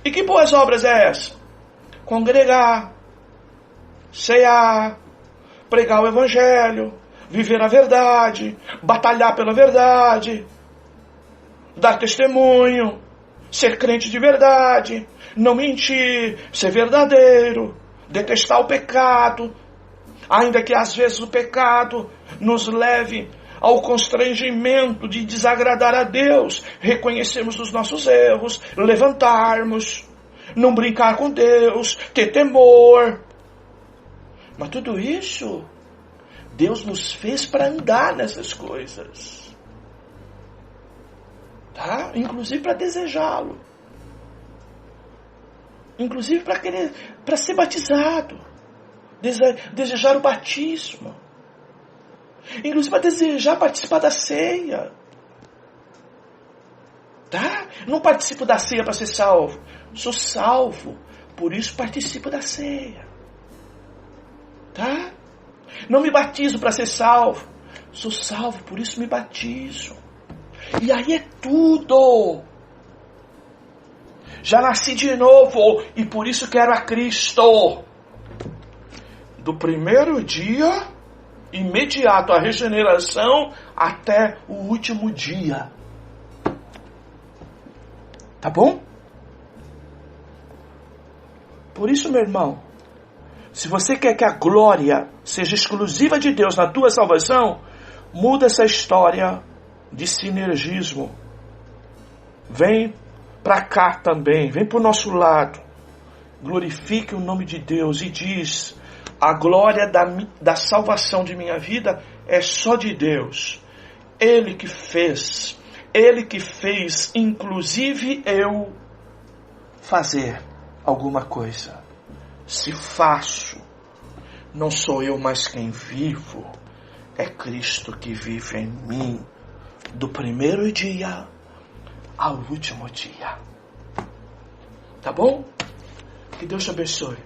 E que boas obras é essa? Congregar, cear, pregar o Evangelho, viver a verdade, batalhar pela verdade, dar testemunho, ser crente de verdade, não mentir, ser verdadeiro, detestar o pecado, ainda que às vezes o pecado nos leve ao constrangimento de desagradar a Deus, reconhecermos os nossos erros, levantarmos, não brincar com Deus, ter temor. Mas tudo isso, Deus nos fez para andar nessas coisas. Tá? Inclusive para desejá-lo. Inclusive para ser batizado. Desejar o batismo. Inclusive para desejar participar da ceia. Tá? Não participo da ceia para ser salvo. Sou salvo, por isso participo da ceia. Tá? Não me batizo para ser salvo. Sou salvo, por isso me batizo. E aí é tudo. Já nasci de novo e por isso quero a Cristo. Do primeiro dia imediato à regeneração até o último dia. Tá bom? Por isso, meu irmão, se você quer que a glória seja exclusiva de Deus na tua salvação, muda essa história de sinergismo. Vem para cá também, vem para o nosso lado. Glorifique o nome de Deus e diz: a glória da salvação de minha vida é só de Deus. Ele que fez, inclusive eu fazer alguma coisa. Se faço, não sou eu mais quem vivo, é Cristo que vive em mim, do primeiro dia ao último dia. Tá bom? Que Deus te abençoe.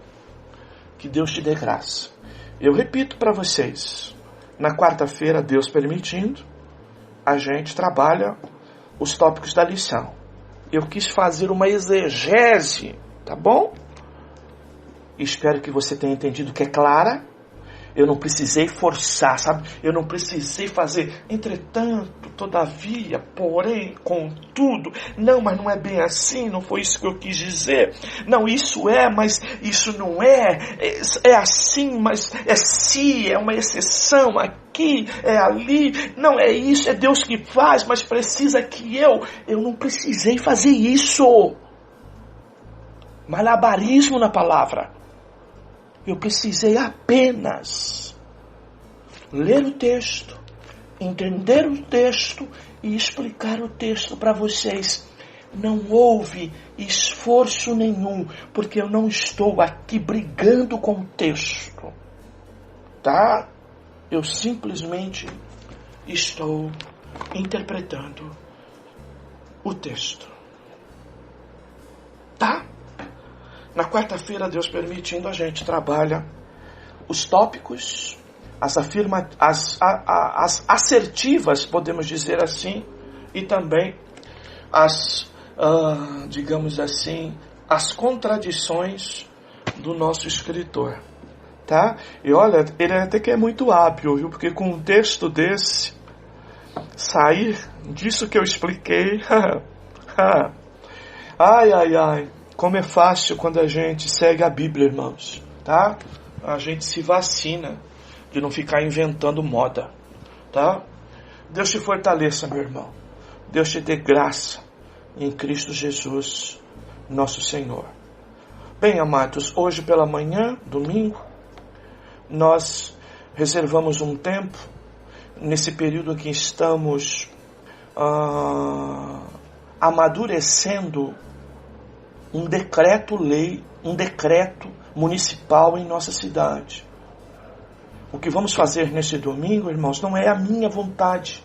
Que Deus te dê graça. Eu repito para vocês, na quarta-feira, Deus permitindo, a gente trabalha os tópicos da lição. Eu quis fazer uma exegese, tá bom? Espero que você tenha entendido que é clara. Eu não precisei forçar, sabe? Eu não precisei fazer, entretanto, todavia, porém, contudo. Não, mas não é bem assim, não foi isso que eu quis dizer. Não, isso é, mas isso não é. É assim, mas é se, é uma exceção aqui, é ali. Não é isso, é Deus que faz, mas precisa que eu não precisei fazer isso. Malabarismo na palavra. Eu precisei apenas ler o texto, entender o texto e explicar o texto para vocês. Não houve esforço nenhum, porque eu não estou aqui brigando com o texto, tá? Eu simplesmente estou interpretando o texto, tá? Na quarta-feira, Deus permitindo, a gente trabalha os tópicos, as assertivas, podemos dizer assim, e também as, digamos assim, as contradições do nosso escritor, tá? E olha, ele até que é muito hábil, viu? Porque com um texto desse, sair disso que eu expliquei, ai, como é fácil quando a gente segue a Bíblia, irmãos, tá? A gente se vacina de não ficar inventando moda, tá? Deus te fortaleça, meu irmão. Deus te dê graça em Cristo Jesus, nosso Senhor. Bem, amados, hoje pela manhã, domingo, nós reservamos um tempo, nesse período em que estamos amadurecendo um decreto-lei, um decreto municipal em nossa cidade. O que vamos fazer nesse domingo, irmãos, não é a minha vontade.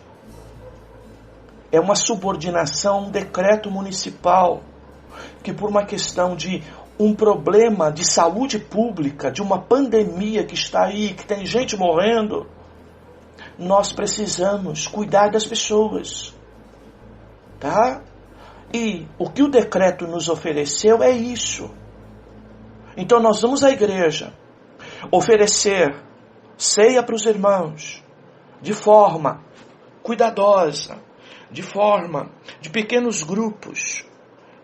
É uma subordinação, um decreto municipal, que por uma questão de um problema de saúde pública, de uma pandemia que está aí, que tem gente morrendo, nós precisamos cuidar das pessoas, tá? E o que o decreto nos ofereceu é isso. Então nós vamos à igreja oferecer ceia para os irmãos, de forma cuidadosa, de forma de pequenos grupos,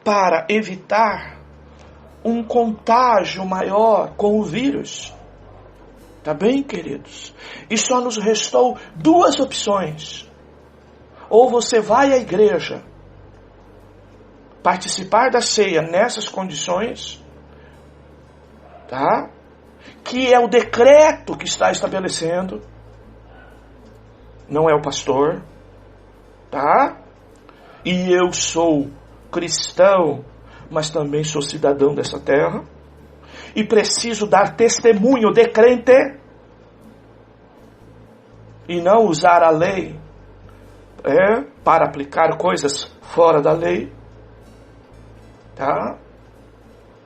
para evitar um contágio maior com o vírus. Tá bem, queridos? E só nos restou duas opções. Ou você vai à igreja participar da ceia nessas condições, tá? Que é o decreto que está estabelecendo, não é o pastor, tá? E eu sou cristão, mas também sou cidadão dessa terra, e preciso dar testemunho de crente, e não usar a lei para aplicar coisas fora da lei, tá?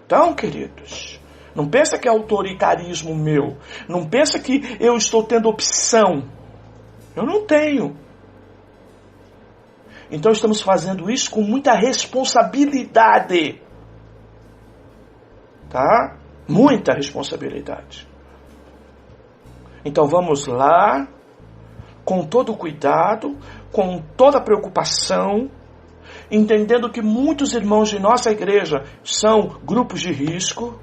Então, queridos, não pensa que é autoritarismo meu, não pensa que eu estou tendo opção, eu não tenho. Então estamos fazendo isso com muita responsabilidade, tá? Muita responsabilidade. Então vamos lá, com todo cuidado, com toda preocupação, entendendo que muitos irmãos de nossa igreja são grupos de risco.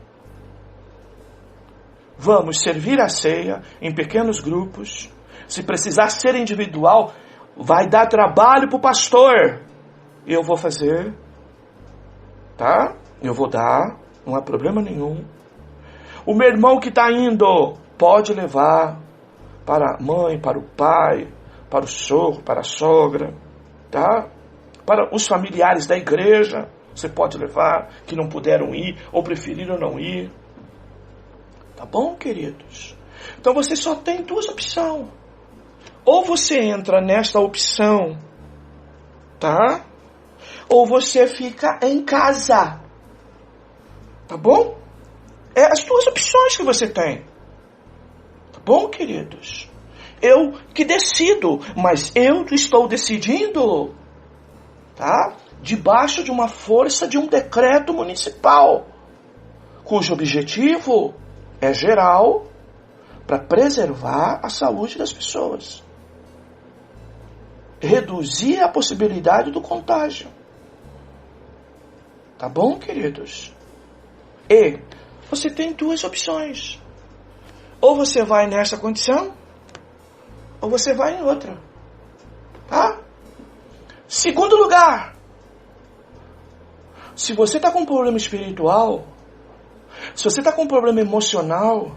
Vamos servir a ceia em pequenos grupos. Se precisar ser individual, vai dar trabalho para o pastor. Eu vou fazer, tá? Eu vou dar, não há problema nenhum. O meu irmão que está indo, pode levar para a mãe, para o pai, para o sogro, para a sogra, tá? Para os familiares da igreja, você pode levar, que não puderam ir, ou preferiram não ir. Tá bom, queridos? Então você só tem duas opções. Ou você entra nesta opção, tá? Ou você fica em casa. Tá bom? É as duas opções que você tem. Tá bom, queridos? Eu que decido, mas eu estou decidindo, tá? Debaixo de uma força de um decreto municipal, cujo objetivo é geral, para preservar a saúde das pessoas. Reduzir a possibilidade do contágio. Tá bom, queridos? E você tem duas opções. Ou você vai nessa condição, ou você vai em outra. Tá? Segundo lugar, se você está com um problema espiritual, se você está com um problema emocional,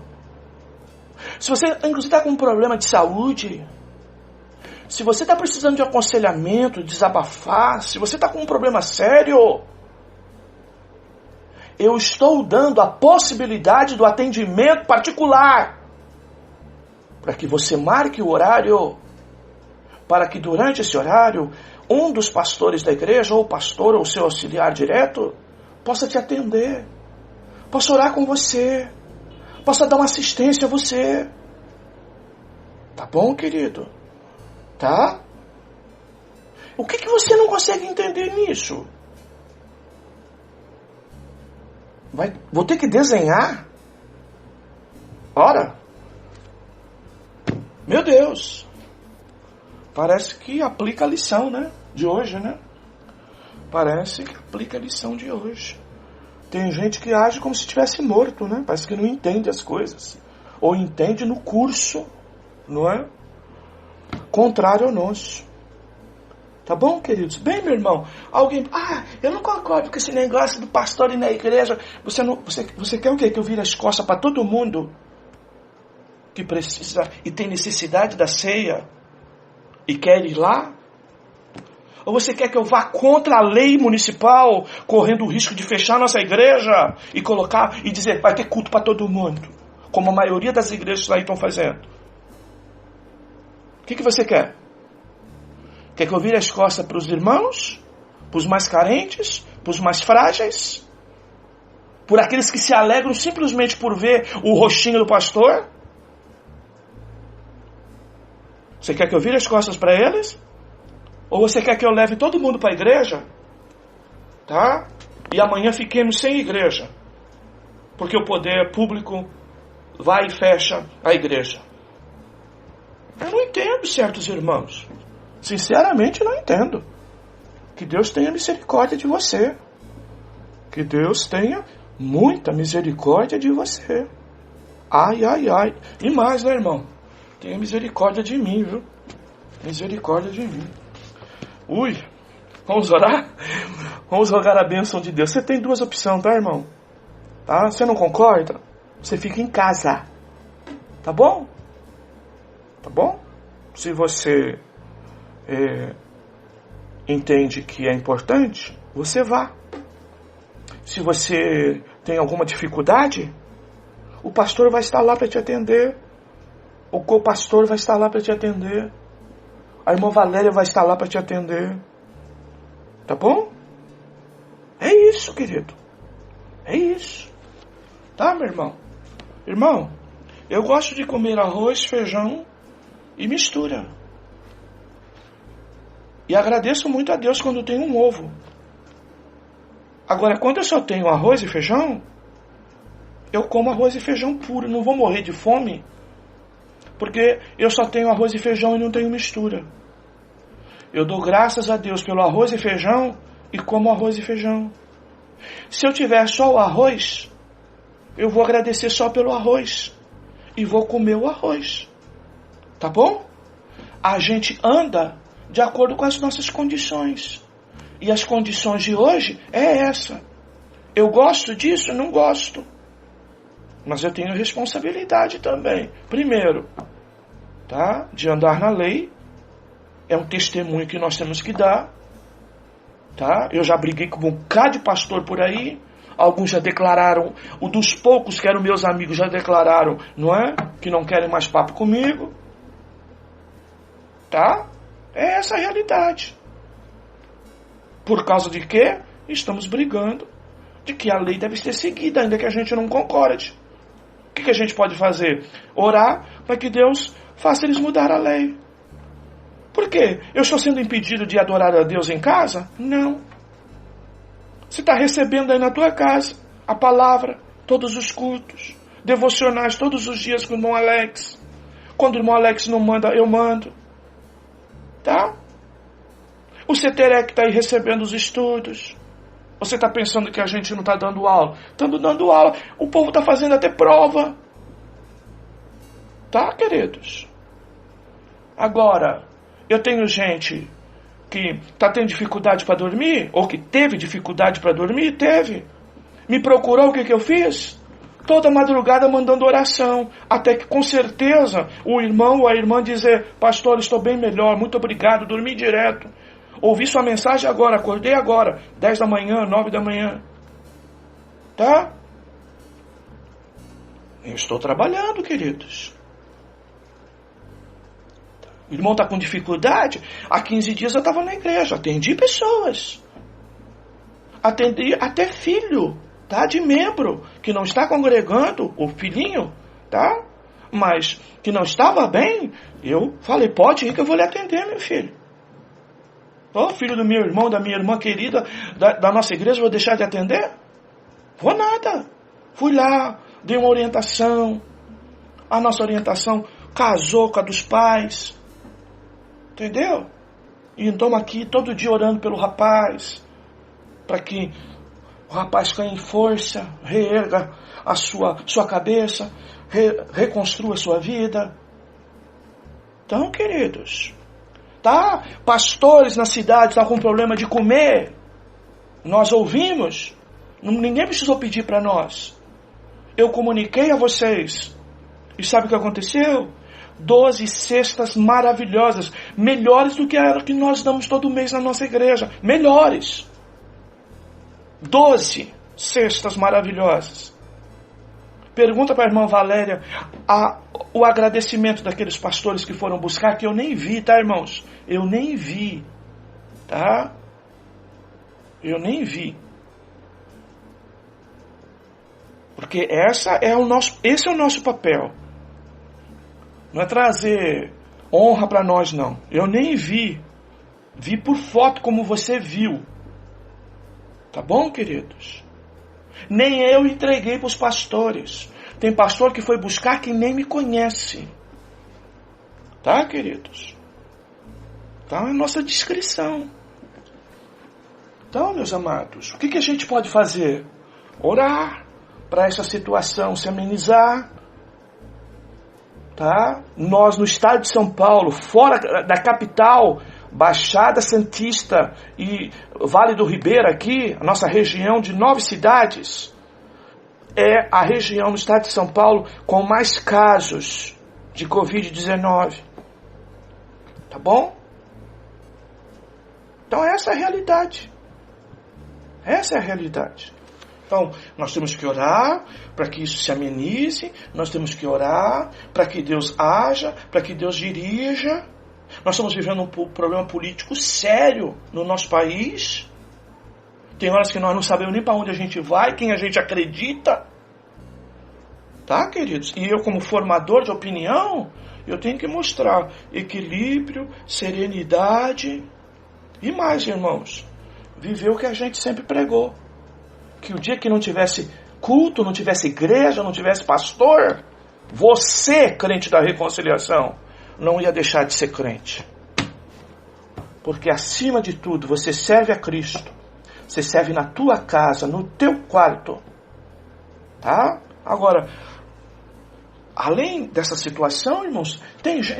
se você inclusive está com um problema de saúde, se você está precisando de aconselhamento, desabafar, se você está com um problema sério, eu estou dando a possibilidade do atendimento particular, para que você marque o horário, para que durante esse horário, um dos pastores da igreja, ou o pastor, ou o seu auxiliar direto, possa te atender, possa orar com você, possa dar uma assistência a você. Tá bom, querido? Tá? O que você não consegue entender nisso? Vou ter que desenhar? Ora, meu Deus, parece que aplica a lição, né? De hoje, né? Parece que aplica a lição de hoje. Tem gente que age como se estivesse morto, né? Parece que não entende as coisas. Ou entende no curso, não é? Contrário ao nosso. Tá bom, queridos? Bem, meu irmão, alguém... eu não concordo com esse negócio do pastor ir na igreja. Você quer o quê? Que eu vire as costas para todo mundo que precisa e tem necessidade da ceia e quer ir lá? Ou você quer que eu vá contra a lei municipal, correndo o risco de fechar nossa igreja e colocar e dizer, vai ter culto para todo mundo, como a maioria das igrejas aí estão fazendo? O que você quer? Quer que eu vire as costas para os irmãos? Para os mais carentes? Para os mais frágeis? Por aqueles que se alegram simplesmente por ver o rostinho do pastor? Você quer que eu vire as costas para eles? Ou você quer que eu leve todo mundo para a igreja? Tá? E amanhã fiquemos sem igreja. Porque o poder público vai e fecha a igreja. Eu não entendo certos irmãos. Sinceramente não entendo. Que Deus tenha misericórdia de você. Que Deus tenha muita misericórdia de você. Ai, ai, ai. E mais, né, irmão? Tenha misericórdia de mim, viu? Misericórdia de mim. Ui, vamos orar? Vamos rogar a bênção de Deus. Você tem duas opções, tá, irmão? Tá? Você não concorda? Você fica em casa. Tá bom? Tá bom? Se você entende que é importante, você vá. Se você tem alguma dificuldade, o pastor vai estar lá para te atender. O co-pastor vai estar lá para te atender. A irmã Valéria vai estar lá para te atender. Tá bom? É isso, querido. É isso. Tá, meu irmão? Irmão, eu gosto de comer arroz, feijão e mistura. E agradeço muito a Deus quando tenho um ovo. Agora, quando eu só tenho arroz e feijão, eu como arroz e feijão puro. Não vou morrer de fome, porque eu só tenho arroz e feijão e não tenho mistura. Eu dou graças a Deus pelo arroz e feijão e como arroz e feijão. Se eu tiver só o arroz, eu vou agradecer só pelo arroz e vou comer o arroz. Tá bom? A gente anda de acordo com as nossas condições. E as condições de hoje é essa. Eu gosto disso? Não gosto. Mas eu tenho responsabilidade também. Primeiro, tá? De andar na lei. É um testemunho que nós temos que dar. Tá? Eu já briguei com um bocado de pastor por aí. Alguns já declararam, o dos poucos que eram meus amigos já declararam, não é? Que não querem mais papo comigo. Tá? É essa a realidade. Por causa de quê? Estamos brigando de que a lei deve ser seguida, ainda que a gente não concorde. O que a gente pode fazer? Orar para que Deus faça eles mudar a lei. Por quê? Eu estou sendo impedido de adorar a Deus em casa? Não. Você está recebendo aí na tua casa a palavra, todos os cultos, devocionais todos os dias com o irmão Alex. Quando o irmão Alex não manda, eu mando. Tá? O CETEREC está aí recebendo os estudos. Você está pensando que a gente não está dando aula? Estamos dando aula. O povo está fazendo até prova. Tá, queridos? Agora, eu tenho gente que está tendo dificuldade para dormir, ou que teve dificuldade para dormir, teve. Me procurou, o que eu fiz? Toda madrugada mandando oração, até que com certeza o irmão ou a irmã dizer, pastor, estou bem melhor, muito obrigado, dormi direto. Ouvi sua mensagem agora, acordei agora, 10 da manhã, 9 da manhã. Tá? Eu estou trabalhando, queridos. O irmão está com dificuldade? Há 15 dias eu estava na igreja, atendi pessoas. Atendi até filho, tá? De membro, que não está congregando, o filhinho, tá? Mas que não estava bem, eu falei, pode ir que eu vou lhe atender, meu filho. Ô, filho do meu irmão, da minha irmã querida, da nossa igreja, vou deixar de atender? Vou nada. Fui lá, dei uma orientação. A nossa orientação casou com a dos pais. Entendeu? E estamos aqui todo dia orando pelo rapaz, para que o rapaz ganhe força, reerga a sua cabeça, reconstrua a sua vida. Então, queridos, tá? Pastores na cidade estão com problema de comer. Nós ouvimos. Ninguém precisou pedir para nós. Eu comuniquei a vocês. E sabe o que aconteceu? 12 cestas maravilhosas, melhores do que a que nós damos todo mês na nossa igreja. Melhores. 12 cestas maravilhosas. Pergunta para a irmã Valéria o agradecimento daqueles pastores que foram buscar, que eu nem vi, tá, irmãos? Eu nem vi, tá? Eu nem vi. Porque esse é o nosso papel. Não é trazer honra para nós, não. Eu nem vi. Vi por foto como você viu. Tá bom, queridos? Nem eu entreguei para os pastores. Tem pastor que foi buscar que nem me conhece. Tá, queridos? Então é a nossa discrição. Então, meus amados, o que a gente pode fazer? Orar para essa situação se amenizar. Tá? Nós no estado de São Paulo, fora da capital, Baixada Santista e Vale do Ribeira aqui, a nossa região de 9 cidades, é a região no estado de São Paulo com mais casos de Covid-19. Tá bom? Então essa é a realidade. Essa é a realidade. Então, nós temos que orar para que isso se amenize, nós temos que orar para que Deus haja, para que Deus dirija. Nós estamos vivendo um problema político sério no nosso país. Tem horas que nós não sabemos nem para onde a gente vai, quem a gente acredita. Tá, queridos? E eu, como formador de opinião, eu tenho que mostrar equilíbrio, serenidade e mais, irmãos, viver o que a gente sempre pregou. Que o dia que não tivesse culto, não tivesse igreja, não tivesse pastor, você, crente da reconciliação, não ia deixar de ser crente. Porque acima de tudo, você serve a Cristo. Você serve na tua casa, no teu quarto. Tá? Agora, além dessa situação, irmãos,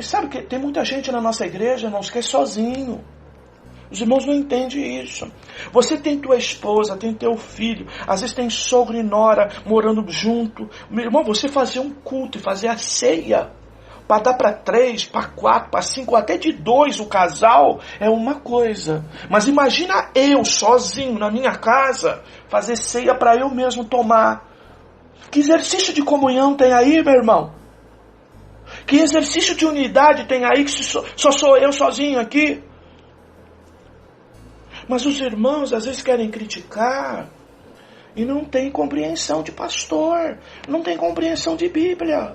sabe que tem muita gente na nossa igreja, irmãos, que é sozinho. Os irmãos não entendem isso. Você tem tua esposa, tem teu filho, às vezes tem sogro e nora morando junto. Meu irmão, você fazer um culto e fazer a ceia para dar para 3, para 4, para 5, até de 2 o casal é uma coisa. Mas imagina eu sozinho na minha casa fazer ceia para eu mesmo tomar. Que exercício de comunhão tem aí, meu irmão? Que exercício de unidade tem aí que só sou eu sozinho aqui? Mas os irmãos às vezes querem criticar e não tem compreensão de pastor, não tem compreensão de Bíblia.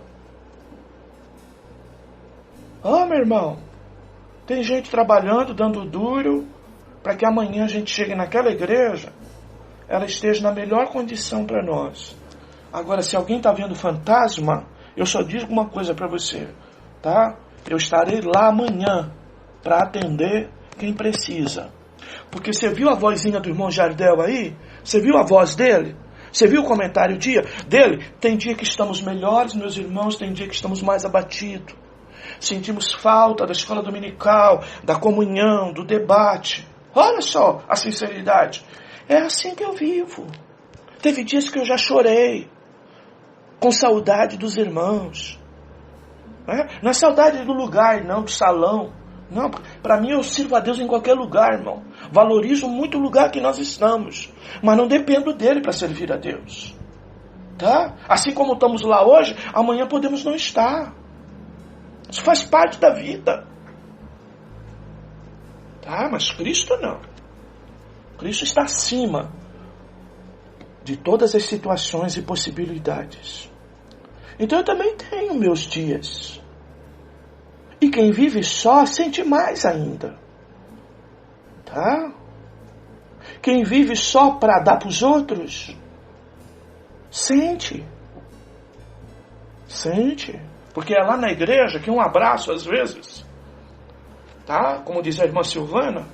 Meu irmão, tem gente trabalhando, dando duro, para que amanhã a gente chegue naquela igreja, ela esteja na melhor condição para nós. Agora, se alguém está vendo fantasma, eu só digo uma coisa para você, tá? Eu estarei lá amanhã para atender quem precisa. Porque você viu a vozinha do irmão Jardel aí? Você viu a voz dele? Você viu o comentário dele? Tem dia que estamos melhores, meus irmãos, tem dia que estamos mais abatidos. Sentimos falta da escola dominical, da comunhão, do debate. Olha só a sinceridade. É assim que eu vivo. Teve dias que eu já chorei, com saudade dos irmãos. Não é saudade do lugar, não, do salão. Não, para mim eu sirvo a Deus em qualquer lugar, irmão. Valorizo muito o lugar que nós estamos, mas não dependo dele para servir a Deus. Tá? Assim como estamos lá hoje, amanhã podemos não estar. Isso faz parte da vida. Tá? Mas Cristo não. Cristo está acima de todas as situações e possibilidades. Então eu também tenho meus dias. E quem vive só sente mais ainda. Tá? Quem vive só para dar para os outros, Sente. Sente. Porque é lá na igreja que um abraço às vezes, tá? Como diz a irmã Silvana,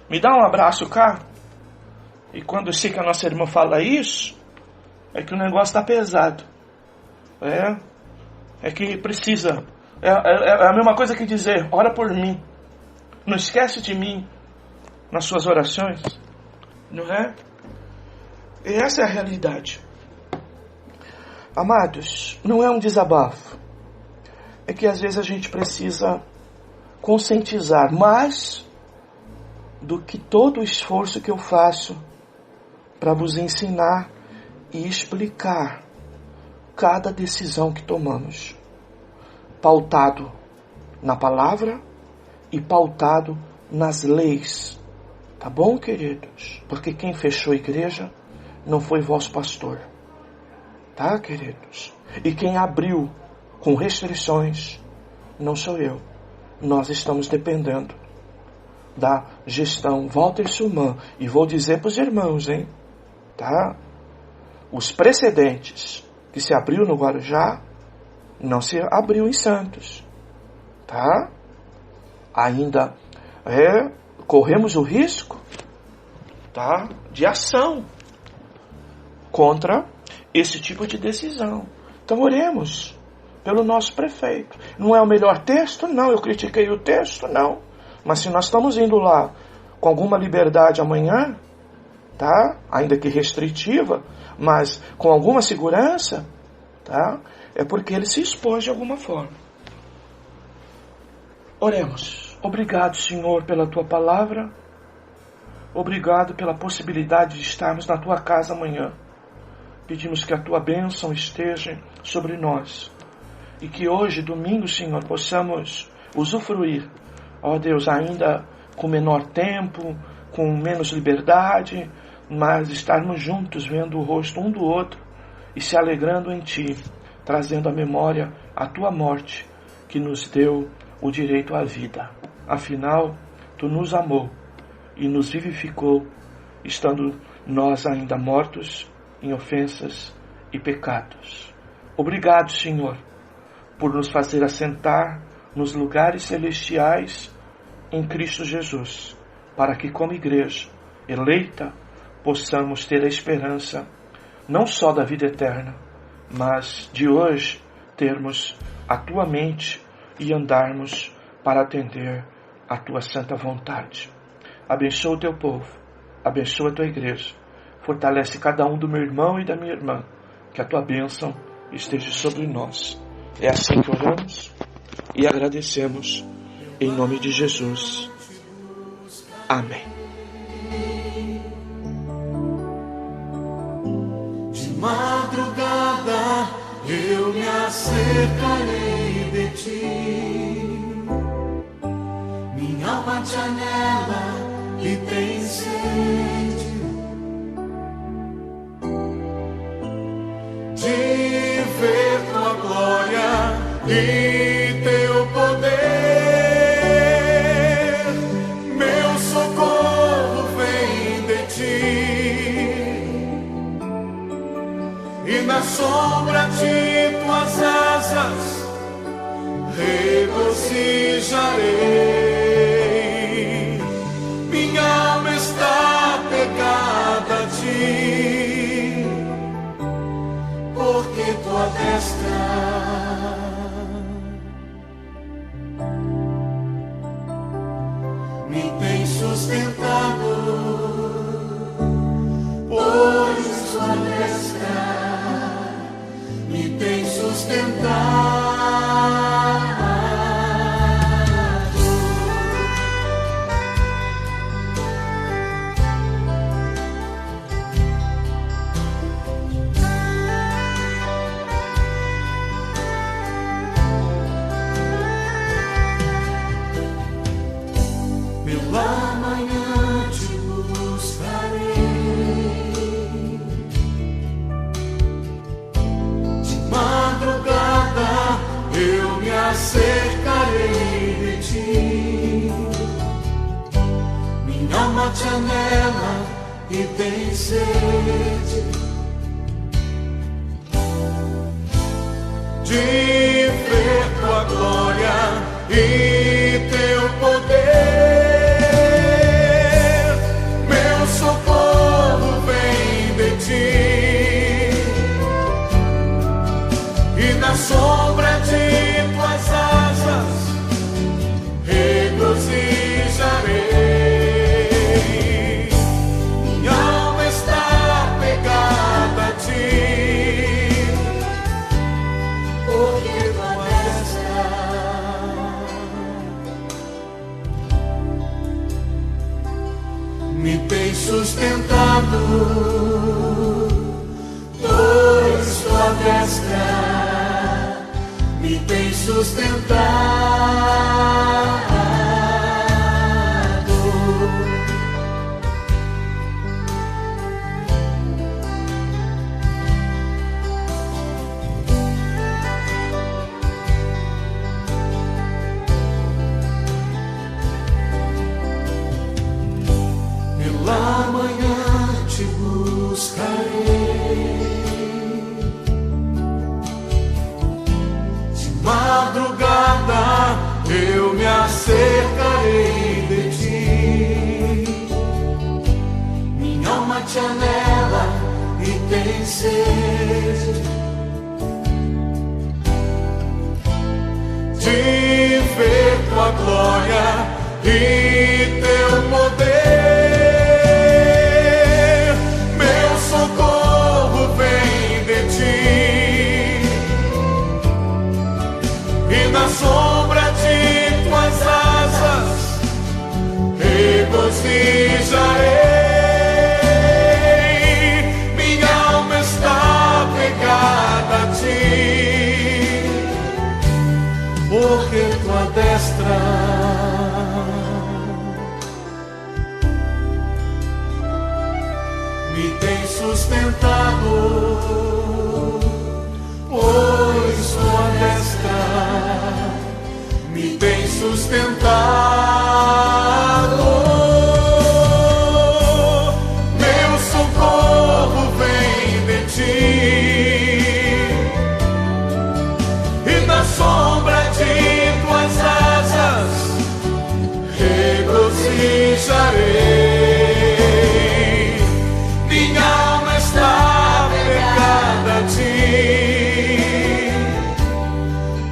me dá um abraço cá. E quando eu sei que a nossa irmã fala isso, é que o negócio está pesado. É que precisa. É a mesma coisa que dizer, ora por mim. Não esquece de mim nas suas orações. Não é? E essa é a realidade. Amados, não é um desabafo. É que às vezes a gente precisa conscientizar mais do que todo o esforço que eu faço para vos ensinar e explicar cada decisão que tomamos, pautado na palavra e pautado nas leis. Tá bom, queridos? Porque quem fechou a igreja não foi vosso pastor. Tá, queridos? E quem abriu com restrições não sou eu. Nós estamos dependendo da gestão Walter Suman. E vou dizer para os irmãos, hein? Tá? Os precedentes que se abriu no Guarujá não se abriu em Santos. Tá? Ainda corremos o risco, tá, de ação contra esse tipo de decisão. Então oremos pelo nosso prefeito. Não é o melhor texto? Não. Eu critiquei o texto? Não. Mas se nós estamos indo lá com alguma liberdade amanhã, tá, ainda que restritiva, mas com alguma segurança, tá, é porque ele se expôs de alguma forma. Oremos. Obrigado, Senhor, pela Tua palavra. Obrigado pela possibilidade de estarmos na Tua casa amanhã. Pedimos que a Tua bênção esteja sobre nós. E que hoje, domingo, Senhor, possamos usufruir, ó Deus, ainda com menor tempo, com menos liberdade, mas estarmos juntos, vendo o rosto um do outro e se alegrando em Ti, trazendo à memória a Tua morte, que nos deu o direito à vida. Afinal, Tu nos amou e nos vivificou, estando nós ainda mortos em ofensas e pecados. Obrigado, Senhor, por nos fazer assentar nos lugares celestiais em Cristo Jesus, para que, como igreja eleita, possamos ter a esperança não só da vida eterna, mas de hoje termos a Tua mente e andarmos para atender a Tua santa vontade. Abençoa o Teu povo, abençoa a Tua igreja, fortalece cada um do meu irmão e da minha irmã, que a Tua bênção esteja sobre nós. É assim que oramos e agradecemos, em nome de Jesus. Amém. De madrugada eu me acercarei de Ti. Minha alma te anela e tem sede de ver Tua glória e Teu poder. Meu socorro vem de Ti, e na sombra de Tuas asas regozijarei. Minha alma está pegada a Ti, porque Tua destra me tem sustentado, pois Tua destra me tem sustentado. Pela manhã te buscarei, de madrugada eu me acercarei de Ti. Minha alma te anela e tem sede de ver tua glória e teu poder. Meu socorro vem de ti, e na sombra de tuas asas regozijarei. Minha alma está pegada a ti, porque tua destra me tem sustentado, pois tua destra me tem sustentado. Pela manhã te buscarei, de madrugada eu me acercarei de ti. Minha alma te anela e tem sede de ver tua glória e teu poder. Meu socorro vem de ti, e na sombra de tuas asas regozijarei. Minha alma está pegada a ti, porque tua destra me tem sustentado, pois tua destra me tem sustentado. Meu socorro vem de ti, e na sombra de tuas asas regozijarei. Minha alma está pegada a ti,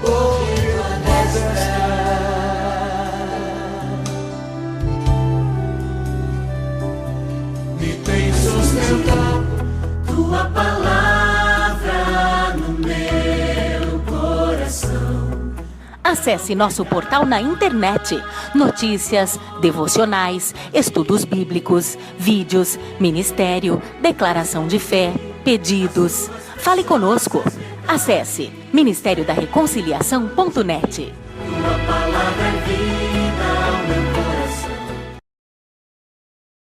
porque tua destra me tem sustentado. Tua palavra no meu coração. Acesse nosso portal na internet. Notícias, devocionais, estudos bíblicos, vídeos, ministério, declaração de fé, pedidos. Fale conosco. Acesse ministériodareconciliação.net.